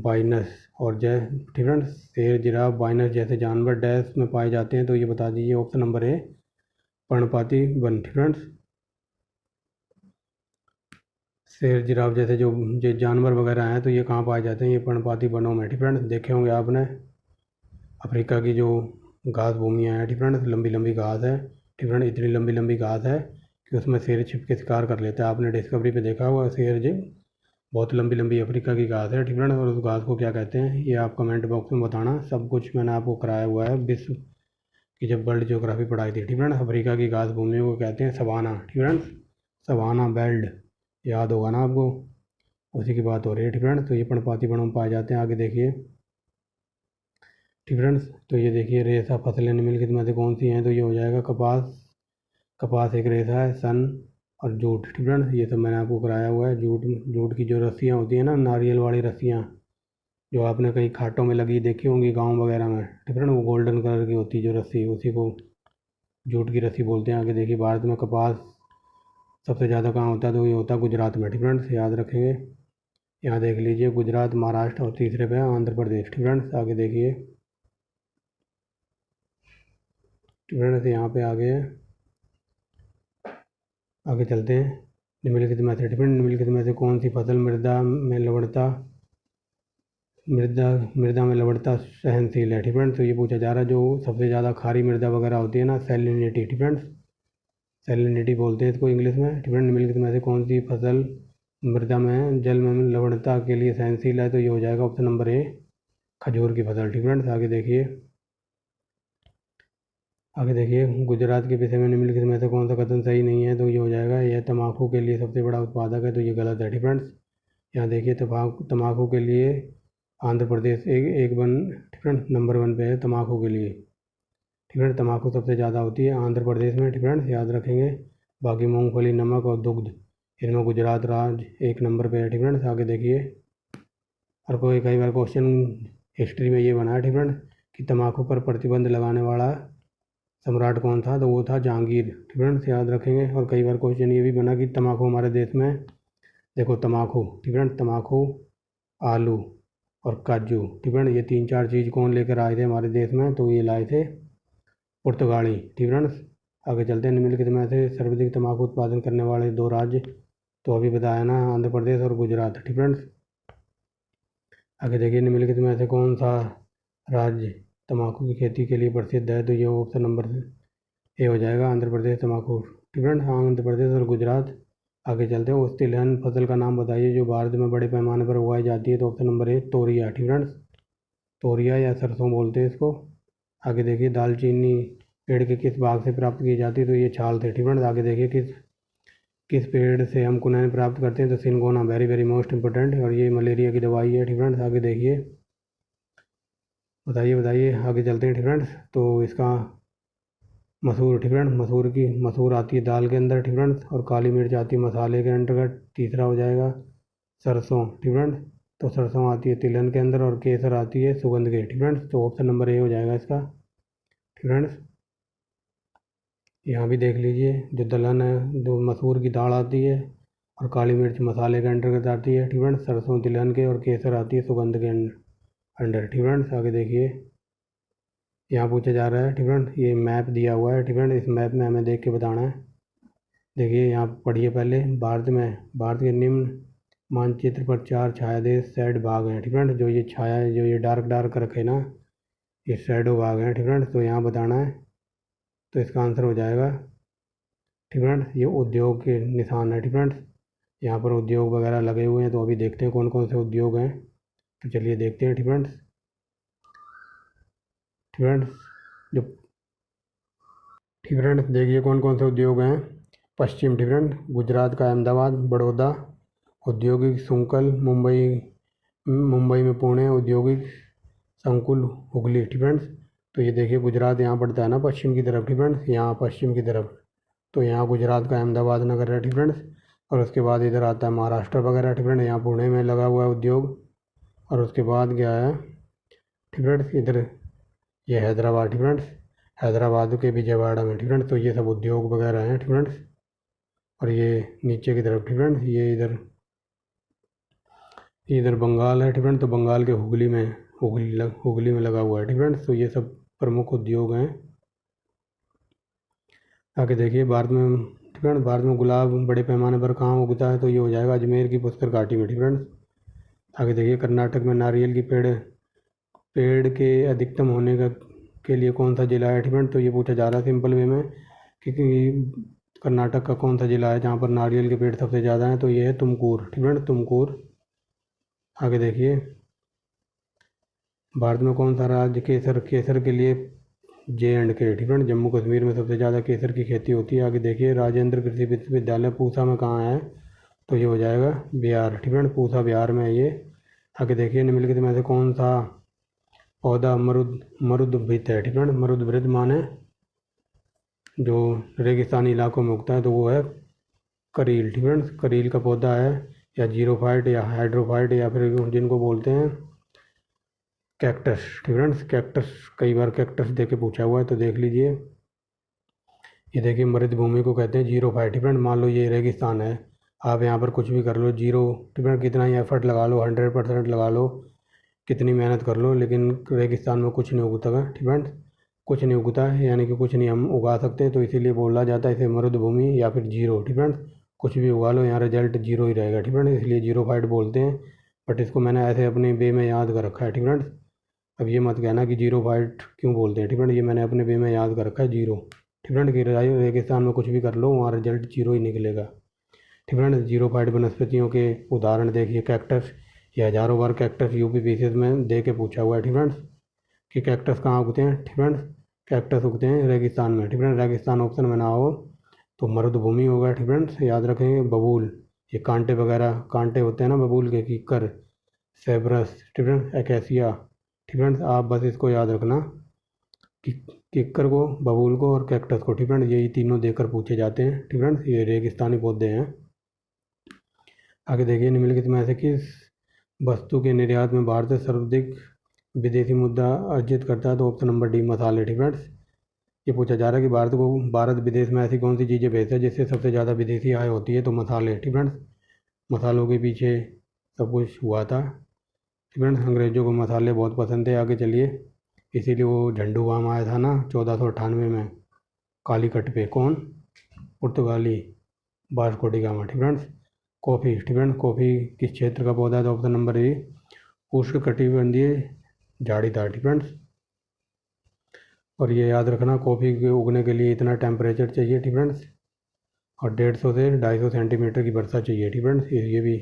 बाइनस और ठीक फ्रेंड्स, शेर, जिराफ, बाइनस जैसे जानवर डैश में पाए जाते हैं, तो ये बता दीजिए। ऑप्शन नंबर ए पर्णपाती वन। ठीक फ्रेंड्स, शेर, जिराफ जैसे जो जानवर वगैरह हैं, तो ये कहाँ पाए जाते हैं, ये पर्णपाती वनों में। ठीक फ्रेंड्स, देखे होंगे आपने अफ्रीका की जो घास भूमियाँ हैं, ठीक फ्रेंड्स, लंबी लंबी घास है। ठीक फ्रेंड्स, इतनी लंबी लंबी घास है कि उसमें शेर छिप के शिकार कर लेता है। आपने डिस्कवरी पे देखा हुआ शेर जी, बहुत लंबी लंबी अफ्रीका की घास है। ठीक फ्रेंड्स, और उस घास को क्या कहते हैं, ये आप कमेंट बॉक्स में बताना। सब कुछ मैंने आपको कराया हुआ है विश्व की जब वर्ल्ड ज्योग्राफी पढ़ाई थी। ठीक फ्रेंड्स, अफ्रीका की घास भूमियों को कहते हैं सवाना। ठीक फ्रेंड्स, सवाना बेल्ट, याद होगा ना आपको, उसी की बात हो रही है। ठीक फ्रेंड्स, तो ये पर्णपाती वनों में पाए जाते हैं। आगे देखिए। ठीक फ्रेंड्स, तो ये देखिए रेशा फसलें निम्नलिखित में से कौन सी हैं, तो ये हो जाएगा कपास। कपास एक रेशा है। सन और जूट। ठीक फ्रेंड्स, ये सब मैंने आपको कराया हुआ है। जूट, जूट की जो रस्सियाँ होती हैं ना, नारियल वाली रस्सियाँ, जो आपने कहीं खाटों में लगी देखी होंगी गांव वगैरह में। ठीक फ्रेंड, वो गोल्डन कलर की होती है जो रस्सी, उसी को जूट की रस्सी बोलते हैं। आगे देखिए भारत में कपास सबसे ज़्यादा कहाँ होता है, तो ये होता है गुजरात में। ठीक फ्रेंड्स, याद रखेंगे। यहाँ देख लीजिए गुजरात, महाराष्ट्र और तीसरे पे आंध्र प्रदेश। ठीक फ्रेंड्स, आगे देखिए। ठीक फ्रेंड्स, यहाँ पे आगे चलते हैं। निम्नलिखित में से, ठीक फ्रेंड, निम्नलिखित में से कौन सी फसल मृदा में लवणता सहनशील है। ठीक फ्रेंड्स, तो ये पूछा जा रहा है जो सबसे ज़्यादा खारी मृदा वगैरह होती है ना, सैलिनिटी। ठीक फ्रेंड्स, सैलिनिटी बोलते हैं इसको इंग्लिश में। ठीक फ्रेंड, निम्नलिखित में से कौन सी फसल मृदा में जल में लवणता के लिए सहनशील है, तो ये हो जाएगा ऑप्शन नंबर ए खजूर की फसल। ठीक फ्रेंड्स, आगे देखिए गुजरात के विषय में निम्नलिखित में से कौन सा कथन सही नहीं है, तो ये हो जाएगा यह तम्बाकू के लिए सबसे बड़ा उत्पादक है, तो ये गलत है। ठीक फ्रेंड्स, यहाँ देखिए तम्बाकू के लिए आंध्र प्रदेश एक वन, ठीक फ्रेंड, नंबर 1 पे है तम्बाकू के लिए। ठीक फ्रेंड, तम्बाकू सबसे ज़्यादा होती है आंध्र प्रदेश में। ठीक फ्रेंड्स, याद रखेंगे। बाकी मूंगफली, नमक और दुग्ध, इनमें गुजरात राज्य 1 नंबर पे है। ठीक फ्रेंड्स, आगे देखिए। और कई बार क्वेश्चन हिस्ट्री में ये बना है, ठीक फ्रेंड, कि तम्बाकू पर प्रतिबंध लगाने वाला सम्राट कौन था, तो वो था जहांगीर। ठीक फ्रेंड्स, याद रखेंगे। और कई बार क्वेश्चन ये भी बना कि तम्बाकू हमारे देश में, देखो तम्बाकू, ठीक फ्रेंड, तम्बाकू, आलू और काजू, ठीक फ्रेंड, ये 3-4 चीज़ कौन लेकर आए थे हमारे देश में, तो ये लाए थे पुर्तगाली। ठीक फ्रेंड्स, आगे चलते हैं। निम्नलिखित में से सर्वाधिक तम्बाकू उत्पादन करने वाले 2 राज्य, तो अभी बताया ना, आंध्र प्रदेश और गुजरात। ठीक फ्रेंड्स, आगे देखिए। निम्नलिखित में से कौन सा राज्य तम्बाकू की खेती के लिए प्रसिद्ध है, तो ये ऑप्शन नंबर ए हो जाएगा आंध्र प्रदेश तम्बाकू। ठीक फ्रेंड्स, आंध्र प्रदेश और गुजरात। आगे चलते हैं। उस तिलहन फसल का नाम बताइए जो भारत में बड़े पैमाने पर उगाई जाती है, तो ऑप्शन नंबर ए तोरिया। ठीक फ्रेंड्स, तोरिया या सरसों बोलते हैं इसको। आगे देखिए दालचीनी पेड़ के किस भाग से प्राप्त की जाती है, तो ये छाल से। ठीक फ्रेंड्स, आगे देखिए किस पेड़ से हम कुनैन प्राप्त करते हैं, तो सिनगोना, वेरी वेरी मोस्ट इंपॉर्टेंट, और ये मलेरिया की दवाई है। ठीक फ्रेंड्स, आगे देखिए। बताइए आगे चलते हैं। ठीक फ्रेंड्स, तो इसका मसूर, ठीक फ्रेंड्स, मसूर आती है दाल के अंदर। ठीक फ्रेंड्स, और काली मिर्च आती है मसाले के अंतर्गत। तीसरा हो जाएगा सरसों। ठीक फ्रेंड्स, तो सरसों आती है तिलहन के अंदर, और केसर आती है सुगंध के। ठीक फ्रेंड्स, तो ऑप्शन नंबर ए हो जाएगा इसका। ठीक फ्रेंड्स, यहाँ भी देख लीजिए, जो दलहन है, जो मसूर की दाल आती है, और काली मिर्च मसाले के अंतर्गत आती है। ठीक फ्रेंड्स, सरसों तिलहन के, और केसर आती है सुगंध के अंडर। ठीक फ्रेंड्स, आगे देखिए। यहाँ पूछा जा रहा है, ठीक फ्रेंड, ये मैप दिया हुआ है। ठीक फ्रेंड, इस मैप में हमें देख के बताना है। देखिए यहाँ पढ़िए पहले। भारत के निम्न मानचित्र पर 4 छायादेश सैड भाग हैं। ठीक फ्रेंड, जो ये डार्क रखे ना, ये शैडो भाग हैं। ठीक फ्रेंड, तो यहाँ बताना है, तो इसका आंसर हो जाएगा। ठीक फ्रेंड, ये उद्योग के निशान है। ठीक फ्रेंड, यहाँ पर उद्योग वगैरह लगे हुए हैं, तो अभी देखते हैं कौन कौन से उद्योग हैं, तो चलिए देखते हैं। ठीक फ्रेंड्स, जो ठीक फ्रेंड्स देखिए कौन कौन से उद्योग हैं। पश्चिम, ठीक फ्रेंड, गुजरात का अहमदाबाद, बड़ौदा, औद्योगिक संकुल मुंबई में पुणे औद्योगिक संकुल हुगली, ठीक फ्रेंड्स। तो ये देखिए गुजरात यहाँ पड़ता है ना पश्चिम की तरफ, ठीक फ्रेंड्स, यहाँ पश्चिम की तरफ। तो यहाँ गुजरात का अहमदाबाद नगर है, ठीक फ्रेंड्स। और उसके बाद इधर आता है महाराष्ट्र वगैरह, ठीक फ्रेंड्स। यहाँ पुणे में लगा हुआ है उद्योग। और उसके बाद क्या है, ठीक फ्रेंड्स, इधर ये हैदराबाद, ठीक फ्रेंड्स, हैदराबाद के विजयवाड़ा में, ठीक फ्रेंड्स। तो ये सब उद्योग वगैरह हैं, ठीक फ्रेंड्स। और ये नीचे की तरफ, ठीक फ्रेंड्स, ये इधर बंगाल है, ठीक फ्रेंड्स। तो बंगाल के हुगली में लगा हुआ है, ठीक फ्रेंड्स। तो ये सब प्रमुख उद्योग हैं। आगे देखिए भारत में, ठीक फ्रेंड्स, भारत में गुलाब बड़े पैमाने पर कहाँ उगता है, तो ये हो जाएगा अजमेर की पुष्कर घाटी में, ठीक फ्रेंड्स। आगे देखिए कर्नाटक में नारियल की पेड़ के अधिकतम होने के लिए कौन सा जिला है, ठीक फ्रेंड्स। तो ये पूछा जा रहा है सिंपल वे में कि कर्नाटक का कौन सा जिला है जहाँ पर नारियल के पेड़ सबसे ज़्यादा हैं, तो ये है तुमकुर, ठीक फ्रेंड्स, तुमकुर। आगे देखिए भारत में कौन सा राज्य केसर के लिए J&K, ठीक है, जम्मू कश्मीर में सबसे ज़्यादा केसर की खेती होती है। आगे देखिए राजेंद्र कृषि विश्वविद्यालय पूसा में कहाँ है, तो ये हो जाएगा बिहार, ठीक है, पूसा बिहार में है ये। आगे देखिए निम्नलिखित में से कौन सा पौधा मरुदभृत है, ठीक है, मरुदभृत माने जो रेगिस्तानी इलाकों में उगता है, तो वो है करील, ठीक है। करील का पौधा है, या जीरोफाइट या हाइड्रोफाइट, या फिर जिनको बोलते हैं कैक्टस, ठीक फ्रेंड्स, कैक्टस। कई बार कैक्टस दे के पूछा हुआ है, तो देख लीजिए। ये देखिए मृद भूमि को कहते हैं जीरोफाइट, ठीक फ्रेंड। मान लो ये रेगिस्तान है, आप यहाँ पर कुछ भी कर लो, जीरो, ठीक फ्रेंड, कितना ही एफर्ट लगा लो, 100% लगा लो, कितनी मेहनत कर लो, लेकिन रेगिस्तान में कुछ नहीं उगता है, ठीक फ्रेंड, कुछ नहीं उगता है, यानी कि कुछ नहीं हम उगा सकते। तो इसीलिए बोला जाता है इसे मृद भूमि या फिर जीरो, ठीक फ्रेंड। कुछ भी उगा लो, यहाँ रिजल्ट जीरो ही रहेगा, ठीक फ्रेंड, इसलिए जीरोफाइट बोलते हैं। बट इसको मैंने ऐसे अपने वे में याद कर रखा है, ठीक फ्रेंड। अब ये मत कहना कि जीरो फाइट क्यों बोलते हैं, ठीक है, ये मैंने अपने वे में याद कर रखा है जीरो, ठीक है। कि रेगिस्तान में कुछ भी कर लो वहाँ रिजल्ट जीरो ही निकलेगा, ठीक है। जीरो फाइट वनस्पतियों के उदाहरण देखिए कैक्टस, ये हज़ारों बार कैक्टस यूपी पीसीएस में दे के पूछा हुआ है, ठीक है, कि कैक्टस कहाँ उगते हैं, ठीक है। कैक्टस उगते हैं रेगिस्तान में, ठीक है। रेगिस्तान ऑप्शन में ना हो तो मरुभूमि होगा, ठीक है। याद रखेंगे बबूल, ये कांटे वगैरह कांटे होते हैं ना बबूल के, कीकर, सेब्रस, ठीक है, एकेसिया, ठीक फ्रेंड्स। आप बस इसको याद रखना कि किक्कर को, बबूल को और कैक्टस को, ठीक फ्रेंड्स, यही तीनों देकर पूछे जाते हैं, ठीक फ्रेंड्स, ये रेगिस्तानी पौधे हैं। आगे देखिए निम्नलिखित में से किस वस्तु के निर्यात में भारत सर्वाधिक विदेशी मुद्रा अर्जित करता है, तो ऑप्शन नंबर डी मसाले, ठीक फ्रेंड्स। ये पूछा जा रहा है कि भारत विदेश में ऐसी कौन सी चीज़ें भेजता है जिससे सबसे ज़्यादा विदेशी आय होती है, तो मसाले, ठीक फ्रेंड्स। मसालों के पीछे सब कुछ हुआ था, फ्रेंड्स। अंग्रेज़ों को मसाले बहुत पसंद थे। आगे चलिए, इसीलिए वो झंडू बाम आया था ना 1498 में कालीकट पे, कौन, पुर्तगाली वास्को डी गामा, ठीक फ्रेंड्स। कॉफ़ी, ठीक फ्रेंड्स, कॉफ़ी किस क्षेत्र का पौधा है, तो ऑप्शन नंबर ए उष्णकटिबंधीय झाड़ीदार, ठीक फ्रेंड्स। और ये याद रखना कॉफ़ी के उगने के लिए इतना टेम्परेचर चाहिए, ठीक फ्रेंड्स, और 150 से 250 सेंटीमीटर की वर्षा चाहिए, ठीक फ्रेंड्स। ये भी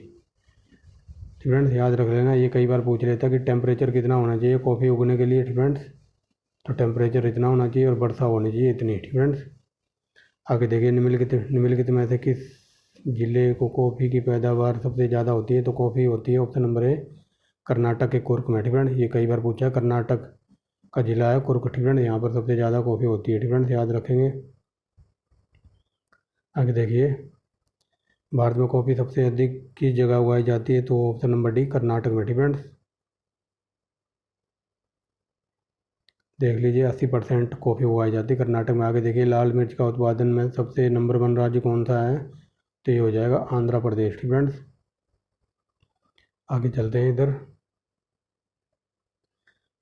फ्रेंड्स याद रख लेना, ये कई बार पूछ लेता कि टेम्परेचर कितना होना चाहिए कॉफ़ी उगने के लिए, फ्रेंड्स। तो टेम्परेचर इतना होना चाहिए और वर्षा होनी चाहिए इतनी, फ्रेंड्स। आगे देखिए निम्नलिखित में से किस जिले को कॉफ़ी की पैदावार सबसे ज़्यादा होती है, तो कॉफ़ी होती है ऑप्शन नंबर ए कर्नाटक के कुर्ग में, फ्रेंड्स। ये कई बार पूछा है, कर्नाटक का जिला है कुर्ग, फ्रेंड्स, यहाँ पर सबसे ज़्यादा कॉफ़ी होती है, फ्रेंड्स, याद रखेंगे। आगे देखिए भारत में कॉफ़ी सबसे अधिक किस जगह उगाई जाती है, तो ऑप्शन नंबर डी कर्नाटक में, फ्रेंड्स। देख लीजिए 80% कॉफ़ी उगाई जाती है कर्नाटक में। आगे देखिए लाल मिर्च का उत्पादन में सबसे नंबर 1 राज्य कौन सा है, तो ये हो जाएगा आंध्र प्रदेश, फ्रेंड्स। आगे चलते हैं इधर,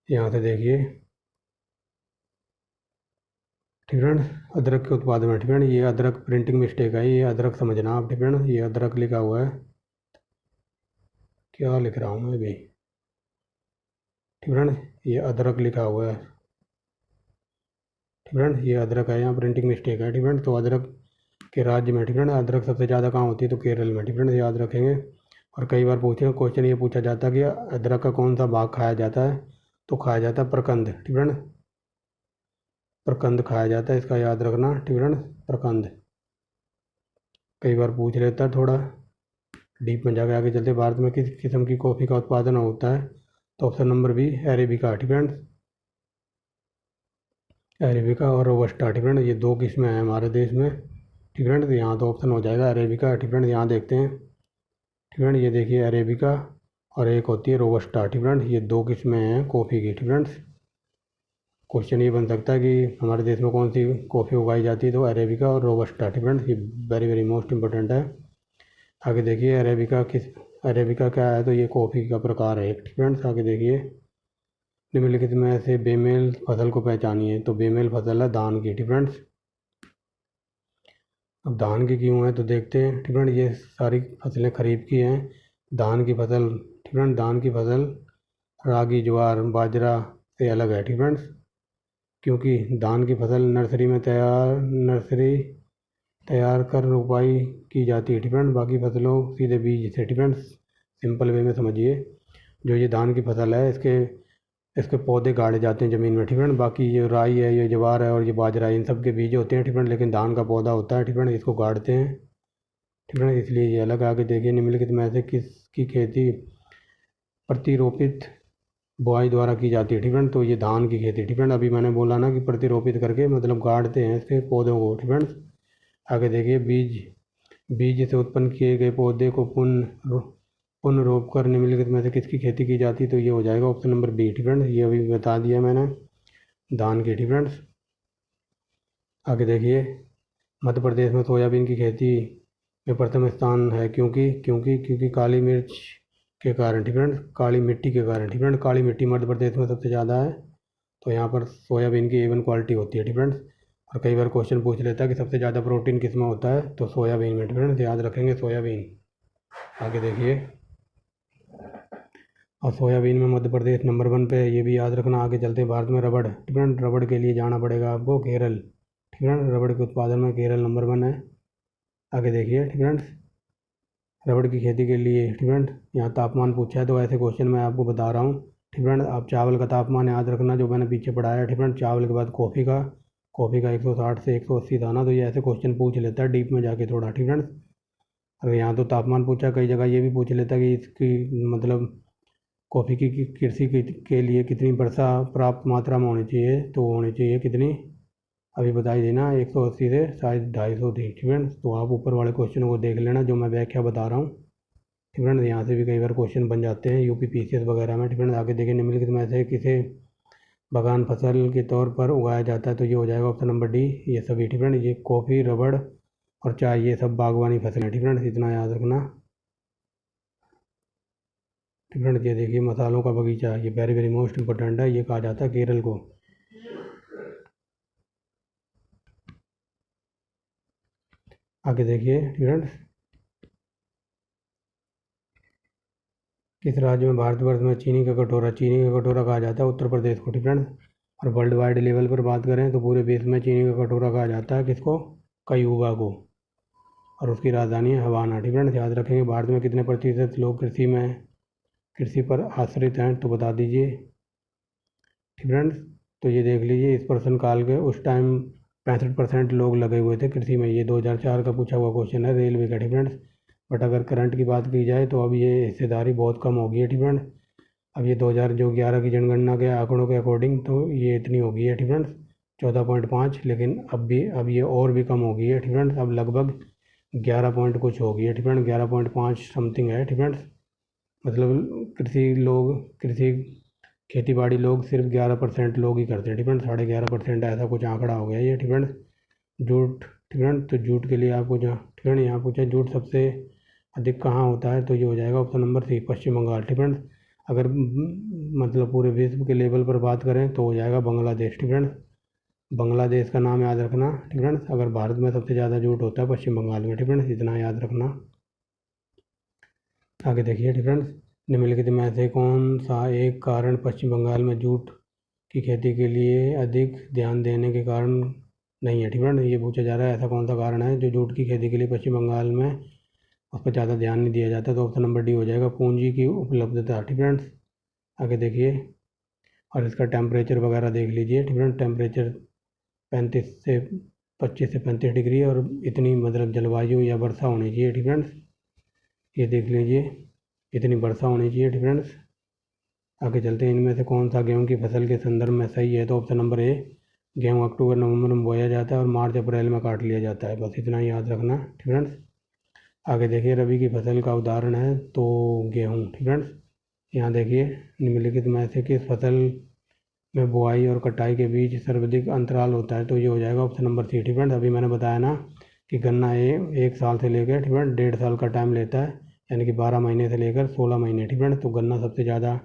यहाँ से देखिए, ठीक फ्रेंड्स, अदरक के उत्पादन में, फ्रेंड, ये अदरक प्रिंटिंग मिस्टेक है, ये अदरक समझना आप, फ्रेंड, ये अदरक लिखा हुआ है, क्या लिख रहा हूँ मैं अभी, फ्रेंड, ये अदरक लिखा हुआ है, फ्रेंड, ये अदरक है, यहाँ प्रिंटिंग मिस्टेक है, फ्रेंड। तो अदरक के राज्य में, फ्रेंड, अदरक सबसे ज़्यादा कहाँ होती है, तो केरल में, फ्रेंड, याद रखेंगे। और कई बार क्वेश्चन ये पूछा जाता है कि अदरक का कौन सा भाग खाया जाता है, तो खाया जाता है प्रकंद, फ्रेंड, प्रकंद खाया जाता है, इसका याद रखना, फ्रेंड, प्रकंद। कई बार पूछ लेता है थोड़ा, डीप में जाके आगे चलते भारत में किस किस्म की कॉफ़ी का उत्पादन होता है? तो ऑप्शन नंबर बी अरेबिका। ठीक फ्रेंड्स, अरेबिका और रोबस्टा। ठीक फ्रेंड्स, ये दो किस्में हैं हमारे देश में। ठीक फ्रेंड्स, यहाँ तो ऑप्शन हो जाएगा अरेबिका। ठीक फ्रेंड्स, यहाँ देखते हैं। ठीक फ्रेंड्स, ये देखिए अरेबिका और एक होती है रोबस्टा। ठीक फ्रेंड्स, ये दो किस्में हैं कॉफ़ी की। ठीक फ्रेंड्स, क्वेश्चन ये बन सकता है कि हमारे देश में कौन सी कॉफ़ी उगाई जाती है? तो अरेबिका और रोबस्टा। ठीक फ्रेंड्स, ये वेरी वेरी मोस्ट इंपॉर्टेंट है। आगे देखिए अरेबिका क्या है? तो ये कॉफ़ी का प्रकार है एक। ठीक फ्रेंड्स, आगे देखिए निम्नलिखित में से बेमेल फसल को पहचानिए। तो बेमेल फसल है धान की। ठीक फ्रेंड्स, अब धान की क्यों है तो देखते हैं। ठीक फ्रेंड्स, ये सारी फसलें खरीफ की हैं। धान की फसल, ठीक फ्रेंड्स, धान की फसल रागी ज्वार बाजरा से अलग है। ठीक फ्रेंड्स, क्योंकि धान की फसल नर्सरी तैयार कर रोपाई की जाती है। ठीक फ्रेंड्स, बाकी फसलों सीधे बीज से। ठीक फ्रेंड्स, सिंपल वे में समझिए, जो ये धान की फसल है इसके पौधे गाड़े जाते हैं ज़मीन में। ठीक फ्रेंड्स, बाकी ये राई है, ये ज्वार है और ये बाजरा है, इन सब के बीज होते हैं। ठीक फ्रेंड्स, लेकिन धान का पौधा होता है। ठीक फ्रेंड्स, इसको गाड़ते हैं। ठीक फ्रेंड्स, इसलिए ये अलग। आगे देखिए निम्नलिखित में से किसकी खेती प्रतिरोपित बुआई द्वारा की जाती है? ठीक फ्रेंड्स, तो ये धान की खेती। ठीक फ्रेंड्स, अभी मैंने बोला ना कि प्रतिरोपित करके मतलब गाड़ते हैं इसके पौधों को। ठीक फ्रेंड्स, आगे देखिए बीज से उत्पन्न किए गए पौधे को पुनः रोप कर निम्नलिखित में से किसकी खेती की जाती है? तो ये हो जाएगा ऑप्शन नंबर बी। ठीक फ्रेंड्स, ये अभी बता दिया मैंने, धान की। ठीक फ्रेंड्स, आगे देखिए मध्य प्रदेश में सोयाबीन की खेती में प्रथम स्थान है क्योंकि काली मिर्च के कारण। ठीक फ्रेंड्स, काली मिट्टी के कारण। ठीक फ्रेंड्स, काली मिट्टी मध्य प्रदेश में सबसे ज़्यादा है, तो यहाँ पर सोयाबीन की A1 क्वालिटी होती है। ठीक फ्रेंड्स, और कई बार क्वेश्चन पूछ लेता है कि सबसे ज़्यादा प्रोटीन किस में होता है? तो सोयाबीन में। ठीक फ्रेंड्स, याद रखेंगे सोयाबीन। आगे देखिए, और सोयाबीन में मध्य प्रदेश नंबर 1 पे, ये भी याद रखना। आगे चलते भारत में रबड़। ठीक फ्रेंड्स, रबड़ के लिए जाना पड़ेगा आपको केरल। ठीक फ्रेंड्स, रबड़ के उत्पादन में केरल नंबर 1 है। आगे देखिए, ठीक फ्रेंड्स, रबड़ की खेती के लिए, ठीक फ्रेंड्स, यहाँ तापमान पूछा है तो ऐसे क्वेश्चन मैं आपको बता रहा हूँ। ठीक फ्रेंड्स, आप चावल का तापमान याद रखना जो मैंने पीछे पढ़ाया। ठीक फ्रेंड्स, चावल के बाद कॉफ़ी का 160 से 180 दाना। तो ये ऐसे क्वेश्चन पूछ लेता है डीप में जाके थोड़ा। ठीक फ्रेंड्स, अगर यहाँ तो तापमान पूछा, कई जगह ये भी पूछ लेता है कि इसकी मतलब कॉफ़ी की कृषि के लिए कितनी वर्षा पर्याप्त मात्रा में होनी चाहिए? तो होनी चाहिए कितनी? अभी बताई देना 180 से शायद 250 थी। ठीक फ्रेंड्स, तो आप ऊपर वाले क्वेश्चनों को देख लेना जो मैं व्याख्या बता रहा हूँ। ठीक फ्रेंड्स, यहाँ से भी कई बार क्वेश्चन बन जाते हैं यूपी PCS वगैरह में। ठीक फ्रेंड्स, आगे देखिए निम्नलिखित में से किसे बागान फसल के तौर पर उगाया जाता है? तो ये हो जाएगा ऑप्शन नंबर डी, ये सभी। ठीक फ्रेंड्स, ये कॉफ़ी रबड़ और चाय ये सब बागवानी फसल है। ठीक फ्रेंड्स, इतना याद रखना। ठीक फ्रेंड्स, ये देखिए मसालों का बगीचा, ये वेरी वेरी मोस्ट इंपॉर्टेंट है, ये कहा जाता है केरल को। आगे देखिए फ्रेंड्स, किस राज्य में भारतवर्ष में चीनी का कटोरा कहा जाता है? उत्तर प्रदेश को। ठीक फ्रेंड्स, और वर्ल्ड वाइड लेवल पर बात करें तो पूरे विश्व में चीनी का कटोरा कहा जाता है किसको? कयूबा को, और उसकी राजधानी है हवाना। ठीक फ्रेंड्स, याद रखेंगे भारत में कितने प्रतिशत लोग कृषि पर आश्रित हैं? तो बता दीजिए। ठीक फ्रेंड्स, तो ये देख लीजिए इस प्रश्न काल के उस टाइम 65% लोग लगे हुए थे कृषि में। ये 2004 का पूछा हुआ क्वेश्चन है रेलवे का। ठीक फ्रेंड्स, बट अगर करंट की बात की जाए तो अब ये हिस्सेदारी बहुत कम हो गई है। ठीक फ्रेंड्स, अब ये 2011 की जनगणना के आंकड़ों के अकॉर्डिंग तो ये इतनी हो गई है। ठीक फ्रेंड्स, 14.5, लेकिन अब ये और भी कम हो गई है। ठीक फ्रेंड्स, अब लगभग 11 पॉइंट कुछ हो गई है। ठीक फ्रेंड्स, 11.5 समथिंग है। ठीक फ्रेंड्स, मतलब कृषि खेती बाड़ी लोग सिर्फ 11% लोग ही करते हैं। ठीक फ्रेंड्स, 11.5% ऐसा कुछ आंकड़ा हो गया ये। ठीक फ्रेंड्स, जूट। ठीक फ्रेंड्स, तो जूट के लिए आपको जहाँ ठीक फ्रेंड्स यहाँ पूछा जूट सबसे अधिक कहाँ होता है? तो ये हो जाएगा ऑप्शन नंबर सी, पश्चिम बंगाल। ठीक फ्रेंड्स, अगर मतलब पूरे विश्व के लेवल पर बात करें तो हो जाएगा बांग्लादेश। ठीक फ्रेंड्स, बांग्लादेश का नाम याद रखना। ठीक फ्रेंड्स, अगर भारत में सबसे ज़्यादा जूट होता है पश्चिम बंगाल में। ठीक फ्रेंड्स, इतना याद रखना। आगे देखिए, ठीक फ्रेंड्स, निम्नलिखित में से कौन सा एक कारण पश्चिम बंगाल में जूट की खेती के लिए अधिक ध्यान देने के कारण नहीं है? ठीक फ्रेंड्स, ये पूछा जा रहा है ऐसा कौन सा कारण है जो जूट की खेती के लिए पश्चिम बंगाल में उस पर ज़्यादा ध्यान नहीं दिया जाता? तो ऑप्शन नंबर डी हो जाएगा, पूंजी की उपलब्धता। ठीक फ्रेंड्स, आगे देखिए, और इसका टेम्परेचर वगैरह देख लीजिए। ठीक फ्रेंड्स, टेम्परेचर 25 से 35 डिग्री और इतनी मतलब जलवायु या वर्षा होनी चाहिए। ठीक फ्रेंड्स, ये देख लीजिए, इतनी वर्षा होनी चाहिए फ्रेंड्स। आगे चलते हैं, इनमें से कौन सा गेहूं की फसल के संदर्भ में सही है? तो ऑप्शन नंबर ए, गेहूं अक्टूबर नवंबर में बोया जाता है और मार्च अप्रैल में काट लिया जाता है। बस इतना ही याद रखना फ्रेंड्स। आगे देखिए, रबी की फसल का उदाहरण है तो गेहूँ। फ्रेंड्स यहाँ देखिए, निम्नलिखित में से किस फसल में बुआई और कटाई के बीच सर्वाधिक अंतराल होता है? तो ये हो जाएगा ऑप्शन नंबर सी। फ्रेंड्स अभी मैंने बताया ना कि गन्ना एक साल से लेकर फ्रेंड्स 1.5 साल का टाइम लेता है, यानी कि 12 महीने से लेकर 16 महीने। फ्रेंड्स तो गन्ना सबसे ज़्यादा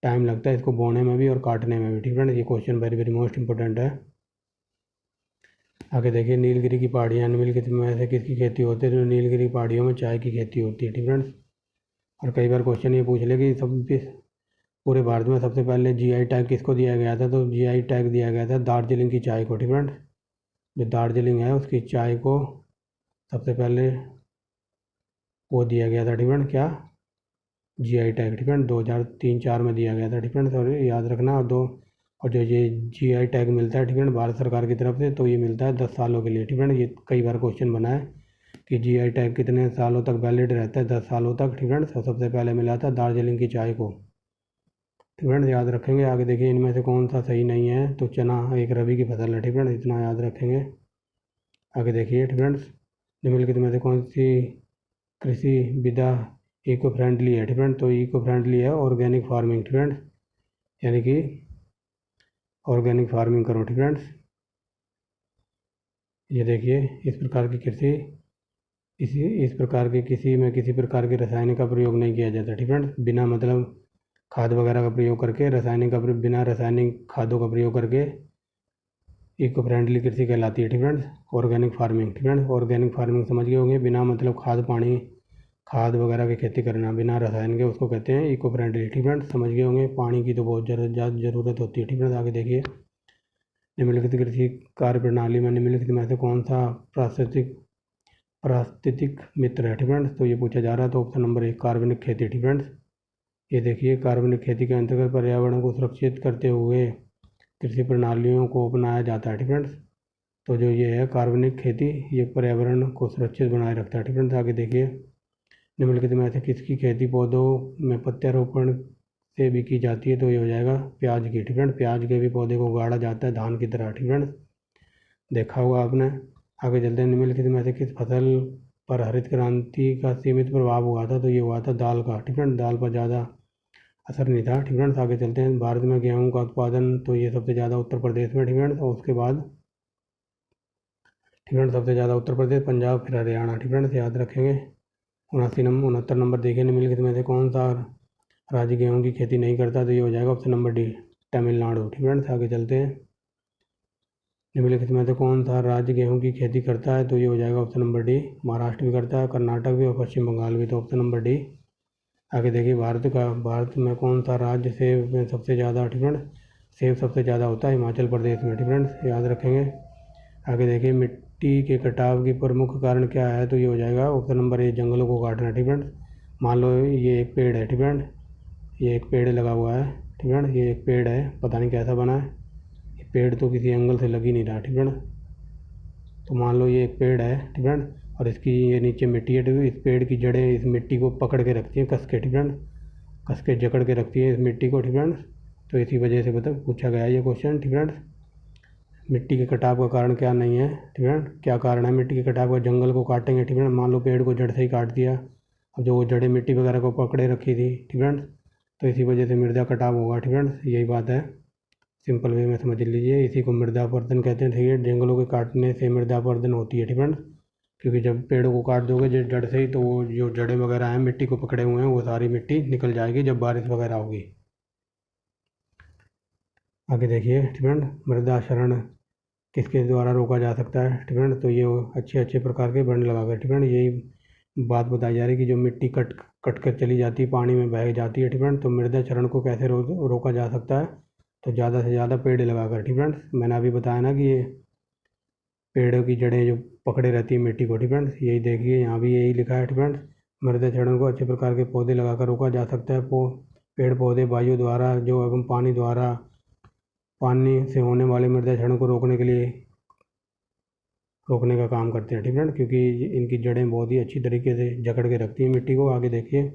टाइम लगता है इसको बोने में भी और काटने में भी। फ्रेंड्स ये question very very most important है। आगे देखिए, नीलगिरी की पहाड़ियाँ निम्नलिखित में से किसकी खेती होती है? तो नीलगिरी पहाड़ियों में चाय की खेती होती है। फ्रेंड्स और कई बार क्वेश्चन ये पूछ ले कि पूरे भारत में सबसे पहले जीआई टैग किसको दिया गया था? तो जीआई टैग दिया गया था दार्जिलिंग की चाय को। फ्रेंड्स जो दार्जिलिंग है उसकी चाय को सबसे पहले वो दिया गया था फ्रेंड्स, क्या? GI tag. फ्रेंड्स 2003-4 में दिया गया था फ्रेंड्स, और याद रखना। और जो ये जीआई टैग मिलता है फ्रेंड्स भारत सरकार की तरफ से, तो ये मिलता है 10 सालों के लिए। फ्रेंड्स ये कई बार क्वेश्चन बना है कि जीआई टैग कितने सालों तक वैलिड रहता है? 10 सालों तक। फ्रेंड्स और सबसे पहले मिला था दार्जिलिंग की चाय को। फ्रेंड्स याद रखेंगे। आगे देखिए, इनमें से कौन सा सही नहीं है? तो चना एक रबी की फसल है। फ्रेंड्स इतना याद रखेंगे। आगे देखिए फ्रेंड्स, निम्नलिखित में से कौन सी कृषि विधा इको फ्रेंडली है? फ्रेंड्स तो इको फ्रेंडली है ऑर्गेनिक फार्मिंग। फ्रेंड्स यानी कि ऑर्गेनिक फार्मिंग करो। फ्रेंड्स ये देखिए, इस प्रकार की कृषि इस प्रकार के किसी प्रकार के रसायन का प्रयोग नहीं किया जाता। फ्रेंड्स बिना मतलब खाद वगैरह का प्रयोग करके, बिना रासायनिक खादों का प्रयोग करके इको फ्रेंडली कृषि कहलाती है। Friends organic farming. Friends organic farming समझ गए होंगे, बिना मतलब खाद वगैरह की खेती करना, बिना रसायन के, उसको कहते हैं इको फ्रेंडली। फ्रेंड्स समझ गए होंगे। पानी की तो बहुत ज़्यादा ज़रूरत होती है। फ्रेंड्स आगे देखिए, निम्नलिखित कृषि कार्य प्रणाली में निम्नलिखित में से कौन सा पारिस्थितिक मित्र है? फ्रेंड्स तो ये पूछा जा रहा है, तो ऑप्शन नंबर 1 कार्बनिक खेती। फ्रेंड्स ये देखिए, कार्बनिक खेती के अंतर्गत पर्यावरण को सुरक्षित करते हुए कृषि प्रणालियों को अपनाया जाता है। फ्रेंड्स तो जो ये है कार्बनिक खेती, ये पर्यावरण को सुरक्षित बनाए रखता है। फ्रेंड्स आगे देखिए, निम्नलिखित में से किसकी खेती पौधों में प्रत्यारोपण से भी की जाती है? तो ये हो जाएगा प्याज की। फ्रेंड्स प्याज के भी पौधे को उगाड़ा जाता है धान की तरह। फ्रेंड्स देखा होगा आपने। आगे चलते हैं, निम्नलिखित में से किस फसल पर हरित क्रांति का सीमित प्रभाव हुआ था? तो ये हुआ था दाल का। फ्रेंड्स दाल पर ज़्यादा असर नहीं था। फ्रेंड्स आगे चलते हैं, भारत में गेहूं का उत्पादन तो ये सबसे ज़्यादा उत्तर प्रदेश में। फ्रेंड्स और उसके बाद फ्रेंड्स सबसे ज़्यादा उत्तर प्रदेश, पंजाब, फिर हरियाणा। फ्रेंड्स याद रखेंगे। 69 नंबर देखिए, निम्नलिखित में से कौन सा राज्य गेहूँ की खेती नहीं करता? तो ये हो जाएगा option number D, Tamil Nadu. Friends आगे चलते हैं, निम्नलिखित में से कौन सा राज्य गेहूं की खेती करता है? तो ये हो जाएगा ऑप्शन नंबर डी, महाराष्ट्र भी करता है, कर्नाटक भी और पश्चिम बंगाल भी। तो ऑप्शन नंबर डी। आगे देखिए, भारत में कौन सा राज्य सेब में सबसे ज़्यादा? फ्रेंड्स सेब सबसे ज़्यादा होता है हिमाचल प्रदेश में। फ्रेंड्स याद रखेंगे। आगे देखिए, मिट्टी के कटाव की प्रमुख कारण क्या है? तो ये हो जाएगा ऑप्शन नंबर ए, जंगलों को काटना। फ्रेंड्स मान लो ये एक पेड़ है। फ्रेंड्स ये एक पेड़ लगा हुआ है। फ्रेंड्स ये एक पेड़ है, पता नहीं कैसा बना है, पेड़ तो किसी एंगल से लग ही नहीं रहा। फ्रेंड्स तो मान लो ये एक पेड़ है। फ्रेंड्स और इसकी ये नीचे मिट्टी है, इस पेड़ की जड़ें इस मिट्टी को पकड़ के रखती हैं, कस के। फ्रेंड्स कस के जकड़ के रखती हैं इस मिट्टी को। फ्रेंड्स तो इसी वजह से पूछा गया है ये क्वेश्चन। फ्रेंड्स मिट्टी के कटाव का कारण क्या नहीं है? फ्रेंड्स क्या कारण है मिट्टी के कटाव का? जंगल को काटेंगे। फ्रेंड्स मान लो पेड़ को जड़ से ही काट दिया, अब जो वो जड़ें मिट्टी वगैरह को पकड़े रखी थी। फ्रेंड्स तो इसी वजह से मृदा कटाव होगा। फ्रेंड्स यही बात है, सिंपल वे में समझ लीजिए। इसी को मृदा अपरदन कहते हैं। ठीक है, जंगलों के काटने से मृदा अपरदन होती है। फ्रेंड्स क्योंकि जब पेड़ों को काट दोगे जड़ से ही, तो वो जो जड़ें वगैरह हैं मिट्टी को पकड़े हुए हैं, वो सारी मिट्टी निकल जाएगी जब बारिश वगैरह होगी। आगे देखिए, फ्रेंड्स मृदा क्षरण किसके द्वारा रोका जा सकता है? फ्रेंड्स तो ये अच्छे अच्छे प्रकार के वृक्ष लगाकर। फ्रेंड्स यही बात बताई जा रही है कि जो मिट्टी कट कट कर चली जाती है, पानी में बह जाती है। फ्रेंड्स तो मृदा क्षरण को कैसे रोका जा सकता है? तो ज़्यादा से ज़्यादा पेड़ लगाकर। फ्रेंड्स मैंने अभी बताया ना कि ये पेड़ों की जड़ें जो पकड़े रहती है मिट्टी को। फ्रेंड्स यही देखिए, यहाँ भी यही लिखा है। फ्रेंड्स मृदा क्षरण को अच्छे प्रकार के पौधे लगाकर रोका जा सकता है। पेड़ पौधे वायु द्वारा जो एवं पानी से होने वाले मृदा क्षरण को रोकने के लिए रोकने का काम करते हैं, ठीक फ्रेंड, क्योंकि इनकी जड़ें बहुत ही अच्छी तरीके से जकड़ के रखती हैं मिट्टी को। आगे देखिए,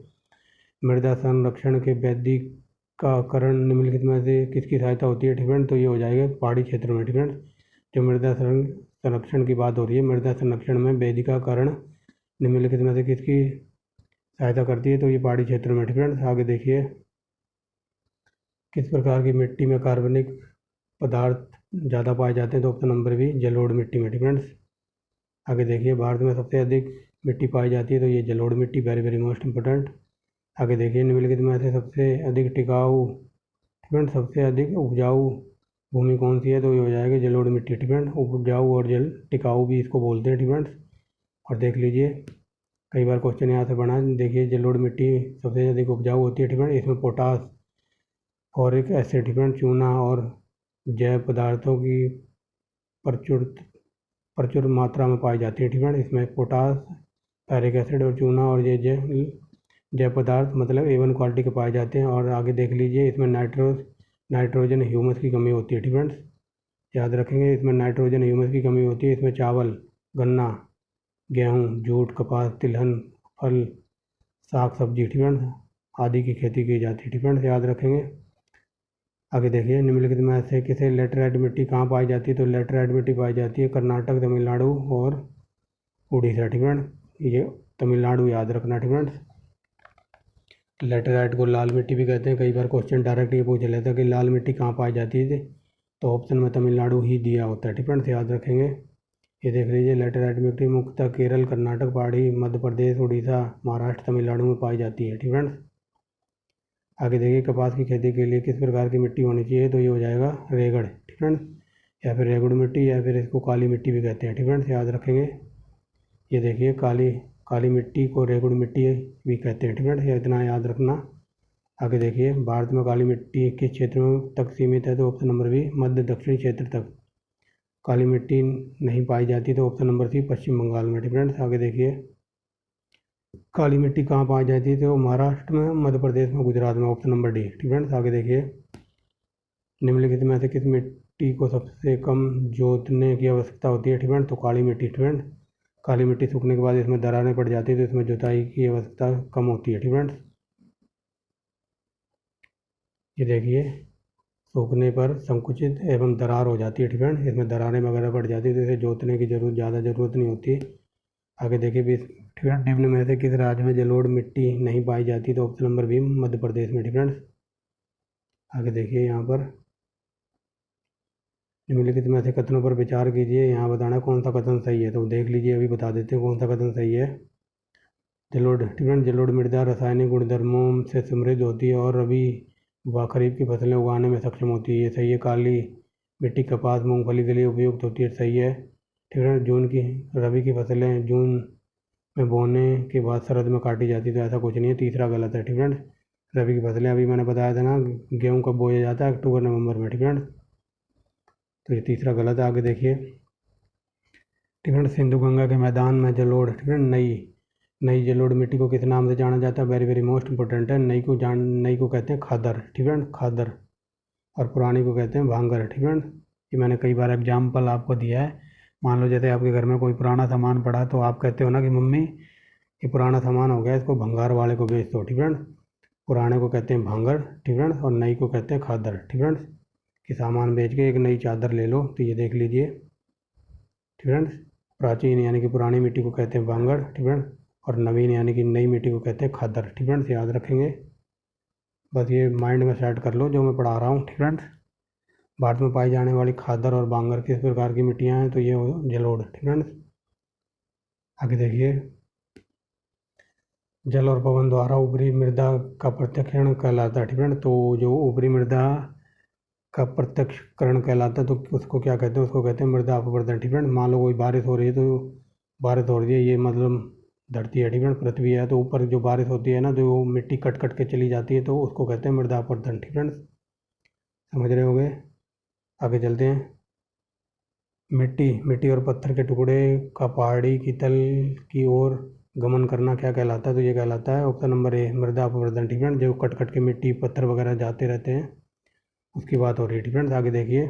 मृदा संरक्षण के वैदिकरण निम्नलिखित में से किसकी सहायता होती है, ठीक फ्रेंड, तो ये हो जाएगा पहाड़ी क्षेत्र में, ठीक फ्रेंड। जो मृदा संरक्षण की बात हो रही है, मृदा संरक्षण में वैदिकरण निम्नलिखित में से किसकी सहायता करती है, तो ये पहाड़ी क्षेत्र में, ठीक फ्रेंड। आगे देखिए, किस प्रकार की मिट्टी में कार्बनिक पदार्थ ज़्यादा पाए जाते हैं, तो ऑप्शन नंबर बी जलोढ़ मिट्टी में, ठीक फ्रेंड्स। आगे देखिए, भारत में सबसे अधिक मिट्टी पाई जाती है, तो ये जलोढ़ मिट्टी, वेरी वेरी मोस्ट इंपॉर्टेंट। आगे देखिए, निम्नलिखित में से सबसे अधिक टिकाऊ, ठीक फ्रेंड, सबसे अधिक उपजाऊ भूमि कौन सी है, तो ये हो जाएगा जलोढ़ मिट्टी, ठीक फ्रेंड। उपजाऊ और जल टिकाऊ भी इसको बोलते हैं, ठीक फ्रेंड्स। और देख लीजिए, कई बार क्वेश्चन यहाँ से बना, देखिए जलोढ़ मिट्टी सबसे अधिक उपजाऊ होती है, ठीक फ्रेंड। इसमें पोटास, फॉरिक एसिड, ठीक फ्रेंड, चूना और जैव पदार्थों की प्रचुर मात्रा में पाई जाती है, ठीक फ्रेंड। इसमें पोटास, फॉरिक एसिड और चूना और ये जैव पदार्थ मतलब A1 क्वालिटी के पाए जाते हैं। और आगे देख लीजिए, इसमें नाइट्रोजन ह्यूमस की कमी होती है, ठीक फ्रेंड्स, याद रखेंगे। इसमें नाइट्रोजन ह्यूमस की कमी होती है। इसमें चावल, गन्ना, गेहूँ, जूट, कपास, तिलहन, फल, साग सब्जी, ठीक फ्रेंड्स, आदि की खेती की जाती है, ठीक फ्रेंड्स, याद रखेंगे। आगे देखिए, निम्नलिखित में से किसे लेटराइट मिट्टी कहाँ पाई जाती है, तो लेटराइट मिट्टी पाई जाती है कर्नाटक, तमिलनाडु और उड़ीसा, ठीक फ्रेंड। ये तमिलनाडु याद रखना, ठीक फ्रेंड्स। लेटराइट को लाल मिट्टी भी कहते हैं। कई बार क्वेश्चन डायरेक्ट ये पूछ लेता है कि लाल मिट्टी कहाँ पाई जाती है, तो ऑप्शन में तमिलनाडु ही दिया होता है, ठीक फ्रेंड्स, याद रखेंगे। ये देख लीजिए, लेटराइट मिट्टी मुख्यतः केरल, कर्नाटक, पहाड़ी मध्य प्रदेश, उड़ीसा, महाराष्ट्र, तमिलनाडु में पाई जाती है, ठीक फ्रेंड्स। आगे देखिए, कपास की खेती के लिए किस प्रकार की मिट्टी होनी चाहिए, तो ये हो जाएगा रेगड़, ठीक फ्रेंड्स, या फिर रेगुड़ मिट्टी, या फिर इसको काली मिट्टी भी कहते हैं, ठीक फ्रेंड्स, याद रखेंगे। ये देखिए, काली मिट्टी को रेगुड़ मिट्टी भी कहते हैं, ठीक फ्रेंड्स, इतना याद रखना। आगे देखिए, भारत में काली मिट्टी किस क्षेत्र में तक सीमित है, तो ऑप्शन नंबर बी मध्य दक्षिणी क्षेत्र तक काली मिट्टी नहीं पाई जाती, तो ऑप्शन नंबर सी पश्चिम बंगाल में, ठीक फ्रेंड्स। आगे देखिए, काली मिट्टी कहाँ पाई जाती है, तो महाराष्ट्र में, मध्य प्रदेश में, गुजरात में, ऑप्शन नंबर डी, ठीक फ्रेंड्स। आगे देखिए, निम्नलिखित में से किस मिट्टी को सबसे कम जोतने की आवश्यकता होती है, ठीक फ्रेंड, तो काली मिट्टी, ठीक फ्रेंड। काली मिट्टी सूखने के बाद इसमें दरारें पड़ जाती है, तो इसमें जुताई की आवश्यकता कम होती है, ठीक फ्रेंड्स। ये देखिए, सूखने पर संकुचित एवं दरार हो जाती है, ठीक फ्रेंड, इसमें दरारें वगैरह पड़ जाती है, तो इसे जोतने की ज़्यादा ज़रूरत नहीं होती। आगे देखिए, ठीक है, निम्न में से किस राज्य में जलोढ़ मिट्टी नहीं पाई जाती, तो option number B Madhya Pradesh में, ठीक फ्रेंड्स। आगे देखिए, यहाँ पर निम्नलिखित में से कथनों पर विचार कीजिए, यहाँ बताना कौन सा कथन सही है, तो देख लीजिए, अभी बता देते हैं कौन सा कथन सही है। जलोढ़, ठीक है, जलोढ़ मृदा रासायनिक गुणधर्मों से समृद्ध होती है और रबी व खरीफ की फसलें उगाने में सक्षम होती है, ये सही है। काली मिट्टी कपास, मूंगफली के लिए उपयुक्त होती है, सही है, ठीक है। रबी की फसलें जून में बोने के बाद शरद में काटी जाती, तो ऐसा कुछ नहीं है, तीसरा गलत है, ठीक है। रबी की फसलें अभी मैंने बताया था ना, गेहूँ कब बोया जाता है, अक्टूबर नवंबर में, ठीक है, तो ये तीसरा गलत है। आगे देखिए, ठीक है, सिंधु गंगा के मैदान में जलोढ़, ठीक है, नई जलोढ़ मिट्टी को किस नाम से जाना जाता है, वेरी वेरी मोस्ट इंपॉर्टेंट है। नई को कहते हैं खादर, ठीक है, खादर, और पुरानी को कहते हैं भांगर, ठीक है। ये मैंने कई बार एग्जाम्पल आपको दिया है। मान लो जैसे आपके घर में कोई पुराना सामान पड़ा, तो आप कहते हो ना कि मम्मी ये पुराना सामान हो गया, इसको भंगार वाले को बेच दो, ठीक है। पुराने को कहते हैं भांगर, ठीक है, और नई को कहते हैं खादर, ठीक है, कि सामान बेच के एक नई चादर ले लो, तो ये देख लीजिए, ठीक है। प्राचीन यानी कि पुरानी मिट्टी को कहते हैं भांगर, ठीक है, और नवीन यानी कि नई मिट्टी को कहते हैं खादर, ठीक है, याद रखेंगे। बस ये माइंड में सेट कर लो जो मैं पढ़ा रहा हूँ, ठीक है। भारत में पाई जाने वाली खादर और भांगर किस प्रकार की मिट्टियाँ हैं, तो ये जलोढ़, ठीक है। आगे देखिए, जल और पवन द्वारा ऊपरी मृदा का प्रत्यक्षकरण कहलाता है, ठीक है। तो जो ऊपरी मृदा का प्रत्यक्षकरण कहलाता है, तो उसको क्या कहते हैं, उसको कहते हैं मृदा अपवर्तन, ठीक है। मान लो कोई बारिश हो रही है, तो बारिश हो रही है, ये मतलब धरती है, ठीक है, पृथ्वी है, तो ऊपर जो बारिश होती है ना, तो वो मिट्टी कट कट के चली जाती है, तो उसको कहते हैं मृदा अपवर्तन, ठीक है, समझ रहे होगे। आगे चलते हैं, मिट्टी और पत्थर के टुकड़े का पहाड़ी की तल की ओर गमन करना क्या कहलाता है, तो ये कहलाता है ऑप्शन नंबर ए मृदा अपवर्तन, ठीक है। जो कट कट के मिट्टी पत्थर वगैरह जाते रहते हैं, उसकी बात हो रही है, ठीक है। आगे देखिए,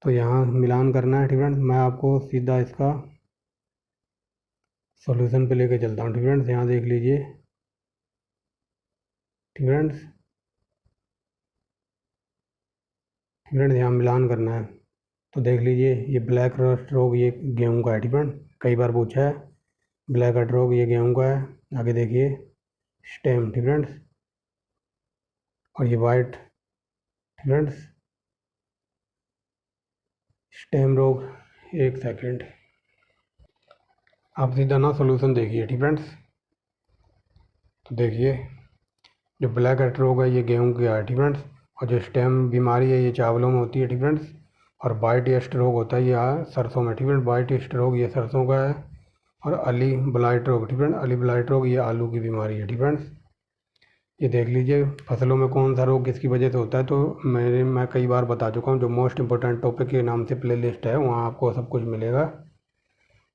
तो यहाँ मिलान करना है ठीक फ्रेंड्स। मैं आपको सीधा इसका सॉल्यूशन पे लेके चलता हूँ ठीक फ्रेंड्स। यहाँ देख लीजिए ठीक फ्रेंड्स, यहाँ मिलान करना है। तो देख लीजिए ये ब्लैक रस्ट रोग ये गेहूँ का है ठीक फ्रेंड, कई बार पूछा है। ब्लैक रस्ट रोग ये गेहूँ का है। आगे देखिए स्टेम ठीक फ्रेंड्स, और ये वाइट ठीक फ्रेंड्स स्टेम रोग। एक सेकंड, आप सीधा ना सॉल्यूशन देखिए ठीक फ्रेंड्स। तो देखिए जो ब्लैक रस्ट रोग है ये गेहूँ का है ठीक फ्रेंड्स, और जो स्टेम बीमारी है ये चावलों में होती है ठीक फ्रेंड्स, और वाइट यस्ट रोग होता है ये सरसों में ठीक फ्रेंड। वाइट यस्ट रोग ये सरसों का है, और अली ब्लाइट रोग ठीक फ्रेंड, अली ब्लाइट रोग ये आलू की बीमारी है ठीक फ्रेंड्स। ये देख लीजिए फसलों में कौन सा रोग किसकी वजह से होता है। तो मैं कई बार बता चुका हूँ, जो मोस्ट इम्पोर्टेंट टॉपिक के नाम से प्ले लिस्ट है वहाँ आपको सब कुछ मिलेगा,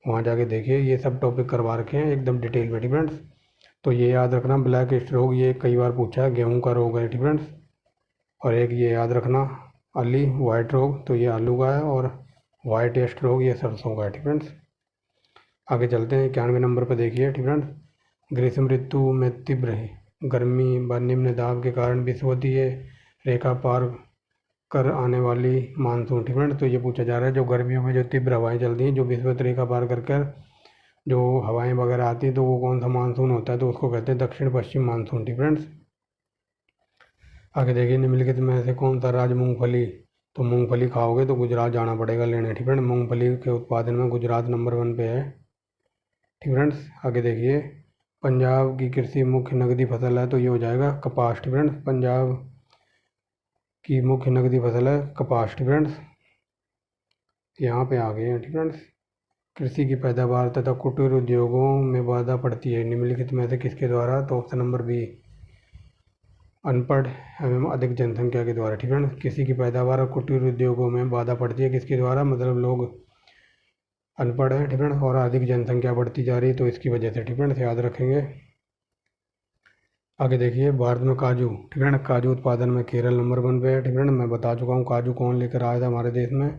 वहाँ जाके देखिए। ये सब टॉपिक करवा रखे हैं एकदम डिटेल में ठीक फ्रेंड्स। तो ये याद रखना ब्लैक यस्ट रोग ये कई बार पूछा है, गेहूँ का रोग है ठीक फ्रेंड्स। और एक ये याद रखना अली वाइट रोग, तो ये आलू का है, और वाइट यस्ट रोग ये सरसों का है ठीक फ्रेंड्स। आगे चलते हैं 91 नंबर पर देखिए ठीक फ्रेंड्स। ग्रीष्म ऋतु में तीव्र गर्मी व निम्न दाब के कारण विषुवतीय रेखा पार कर आने वाली मानसून ठीक फ्रेंड्स। तो ये पूछा जा रहा है जो गर्मियों में जो तीव्र हवाएं चलती हैं, जो विषुवत रेखा पार कर जो हवाएं वगैरह आती हैं, तो वो कौन सा मानसून होता है, तो उसको कहते हैं दक्षिण पश्चिम मानसून ठीक फ्रेंड्स। आगे देखिए निम्नलिखित में से कौन सा राज्य मूंगफली, तो मूंगफली खाओगे तो गुजरात जाना पड़ेगा लेने ठीक फ्रेंड। मूंगफली के उत्पादन में गुजरात नंबर 1 पे है ठीक फ्रेंड्स। आगे देखिए पंजाब की कृषि मुख्य नकदी फसल है, तो ये हो जाएगा कपास ठीक फ्रेंड्स। पंजाब की मुख्य नकदी फसल है कपास ठीक फ्रेंड्स। यहाँ पे आ गए हैं ठीक फ्रेंड्स। कृषि की पैदावार तथा कुटीर उद्योगों में बाधा पड़ती है निम्नलिखित में से किसके द्वारा, तो ऑप्शन नंबर बी अनपढ़ एवं अधिक जनसंख्या के द्वारा ठीक है। कृषि की पैदावार और कुटीर उद्योगों में बाधा पड़ती है किसके द्वारा, मतलब लोग अनपढ़ हैं ठीक है, और अधिक जनसंख्या बढ़ती जा रही है तो इसकी वजह से ठीक है, याद रखेंगे। आगे देखिए भारत में काजू ठीक है, काजू उत्पादन में केरल नंबर 1 पे है ठीक है। मैं बता चुका हूँ काजू कौन लेकर आया था हमारे देश में।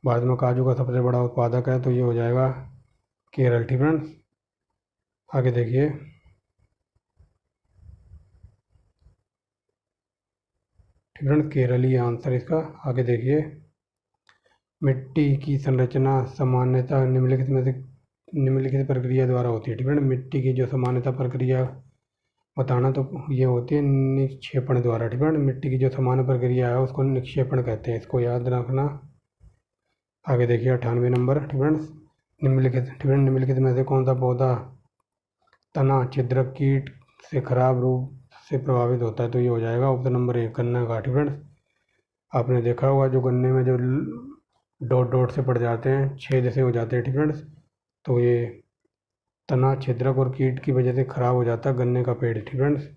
भारत में काजू का सबसे बड़ा उत्पादक है, तो ये हो जाएगा केरल ठीक है। आगे देखिए ठीक है, केरल ही आंसर इसका। आगे देखिए मिट्टी की संरचना सामान्यतः निम्नलिखित में से निम्नलिखित प्रक्रिया द्वारा होती है ठीक है। मिट्टी की जो सामान्यतः प्रक्रिया बताना, तो ये होती है निक्षेपण द्वारा ठीक है। मिट्टी की जो सामान्य प्रक्रिया है उसको निक्षेपण कहते हैं, इसको याद रखना। आगे देखिए 98 नंबर ठीक है। निम्नलिखित ठीक है, निम्नलिखित में से कौन सा पौधा तना छिद्रक कीट से खराब रूप से प्रभावित होता है, तो ये हो जाएगा ऑप्शन नंबर 1 गन्ना का ठीक फ्रेंड्स। आपने देखा होगा जो गन्ने में जो डॉट डॉट से पड़ जाते हैं, छेद से हो जाते हैं ठीक फ्रेंड्स, तो ये तना छिद्रक और कीट की वजह से खराब हो जाता है गन्ने का पेड़ ठीक फ्रेंड्स।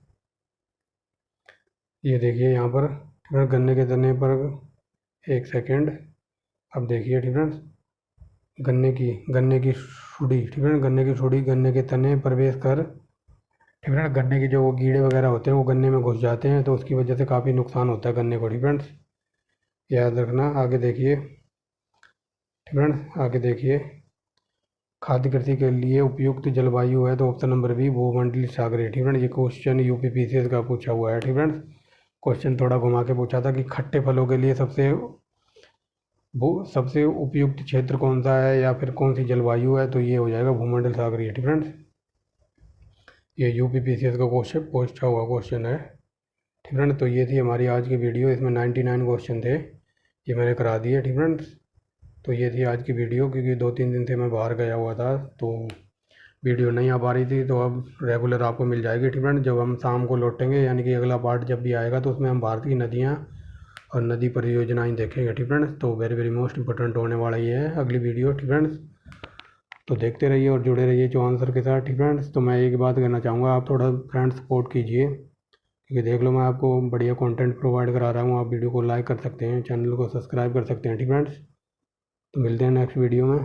ये देखिए यहाँ पर ठीक है, गन्ने के तने पर एक सेकेंड, अब देखिए ठीक फ्रेंड्स गन्ने की सुड़ी ठीक है, गन्ने की सुड़ी गन्ने के तने प्रवेश कर ठीक है, गन्ने के जो वो कीड़े वगैरह होते हैं वो गन्ने में घुस जाते हैं, तो उसकी वजह से काफ़ी नुकसान होता है गन्ने को ठीक फ्रेंड्स, याद रखना। आगे देखिए ठीक फ्रेंड्स, आगे देखिए खाद्य कृषि के लिए उपयुक्त जलवायु है, तो ऑप्शन नंबर बी भूमंडलीय सागरीय ठीक फ्रेंड। ये क्वेश्चन यूपीपीसीएस का पूछा हुआ है ठीक फ्रेंड्स। क्वेश्चन थोड़ा घुमा के पूछा था कि खट्टे फलों के लिए सबसे उपयुक्त क्षेत्र कौन सा है या फिर कौन सी जलवायु है, तो ये हो जाएगा भूमंडल सागरीय ठीक फ्रेंड्स। ये यूपीपीसीएस का क्वेश्चन पूछा हुआ क्वेश्चन है ठीक फ्रेंड। तो ये थी हमारी आज की वीडियो, इसमें 99 क्वेश्चन थे, ये मैंने करा दिए ठीक फ्रेंड्स। तो ये थी आज की वीडियो, क्योंकि 2-3 दिन से मैं बाहर गया हुआ था तो वीडियो नहीं आ पा रही थी, तो अब रेगुलर आपको मिल जाएगी ठीक फ्रेंड। जब हम शाम को लौटेंगे यानी कि अगला पार्ट जब भी आएगा तो उसमें हम भारत की नदियाँ और नदी परियोजनाएँ देखेंगे ठीक फ्रेंड्स। तो वेरी वेरी मोस्ट इंपॉर्टेंट होने वाला ये है अगली वीडियो ठीक फ्रेंड्स। तो देखते रहिए और जुड़े रहिए आंसर के साथ ठीक फ्रेंड्स। तो मैं एक बात कहना चाहूँगा, आप थोड़ा फ्रेंड्स सपोर्ट कीजिए, क्योंकि देख लो मैं आपको बढ़िया कंटेंट प्रोवाइड करा रहा हूँ। आप वीडियो को लाइक कर सकते हैं, चैनल को सब्सक्राइब कर सकते हैं ठीक फ्रेंड्स। तो मिलते हैं नेक्स्ट वीडियो में।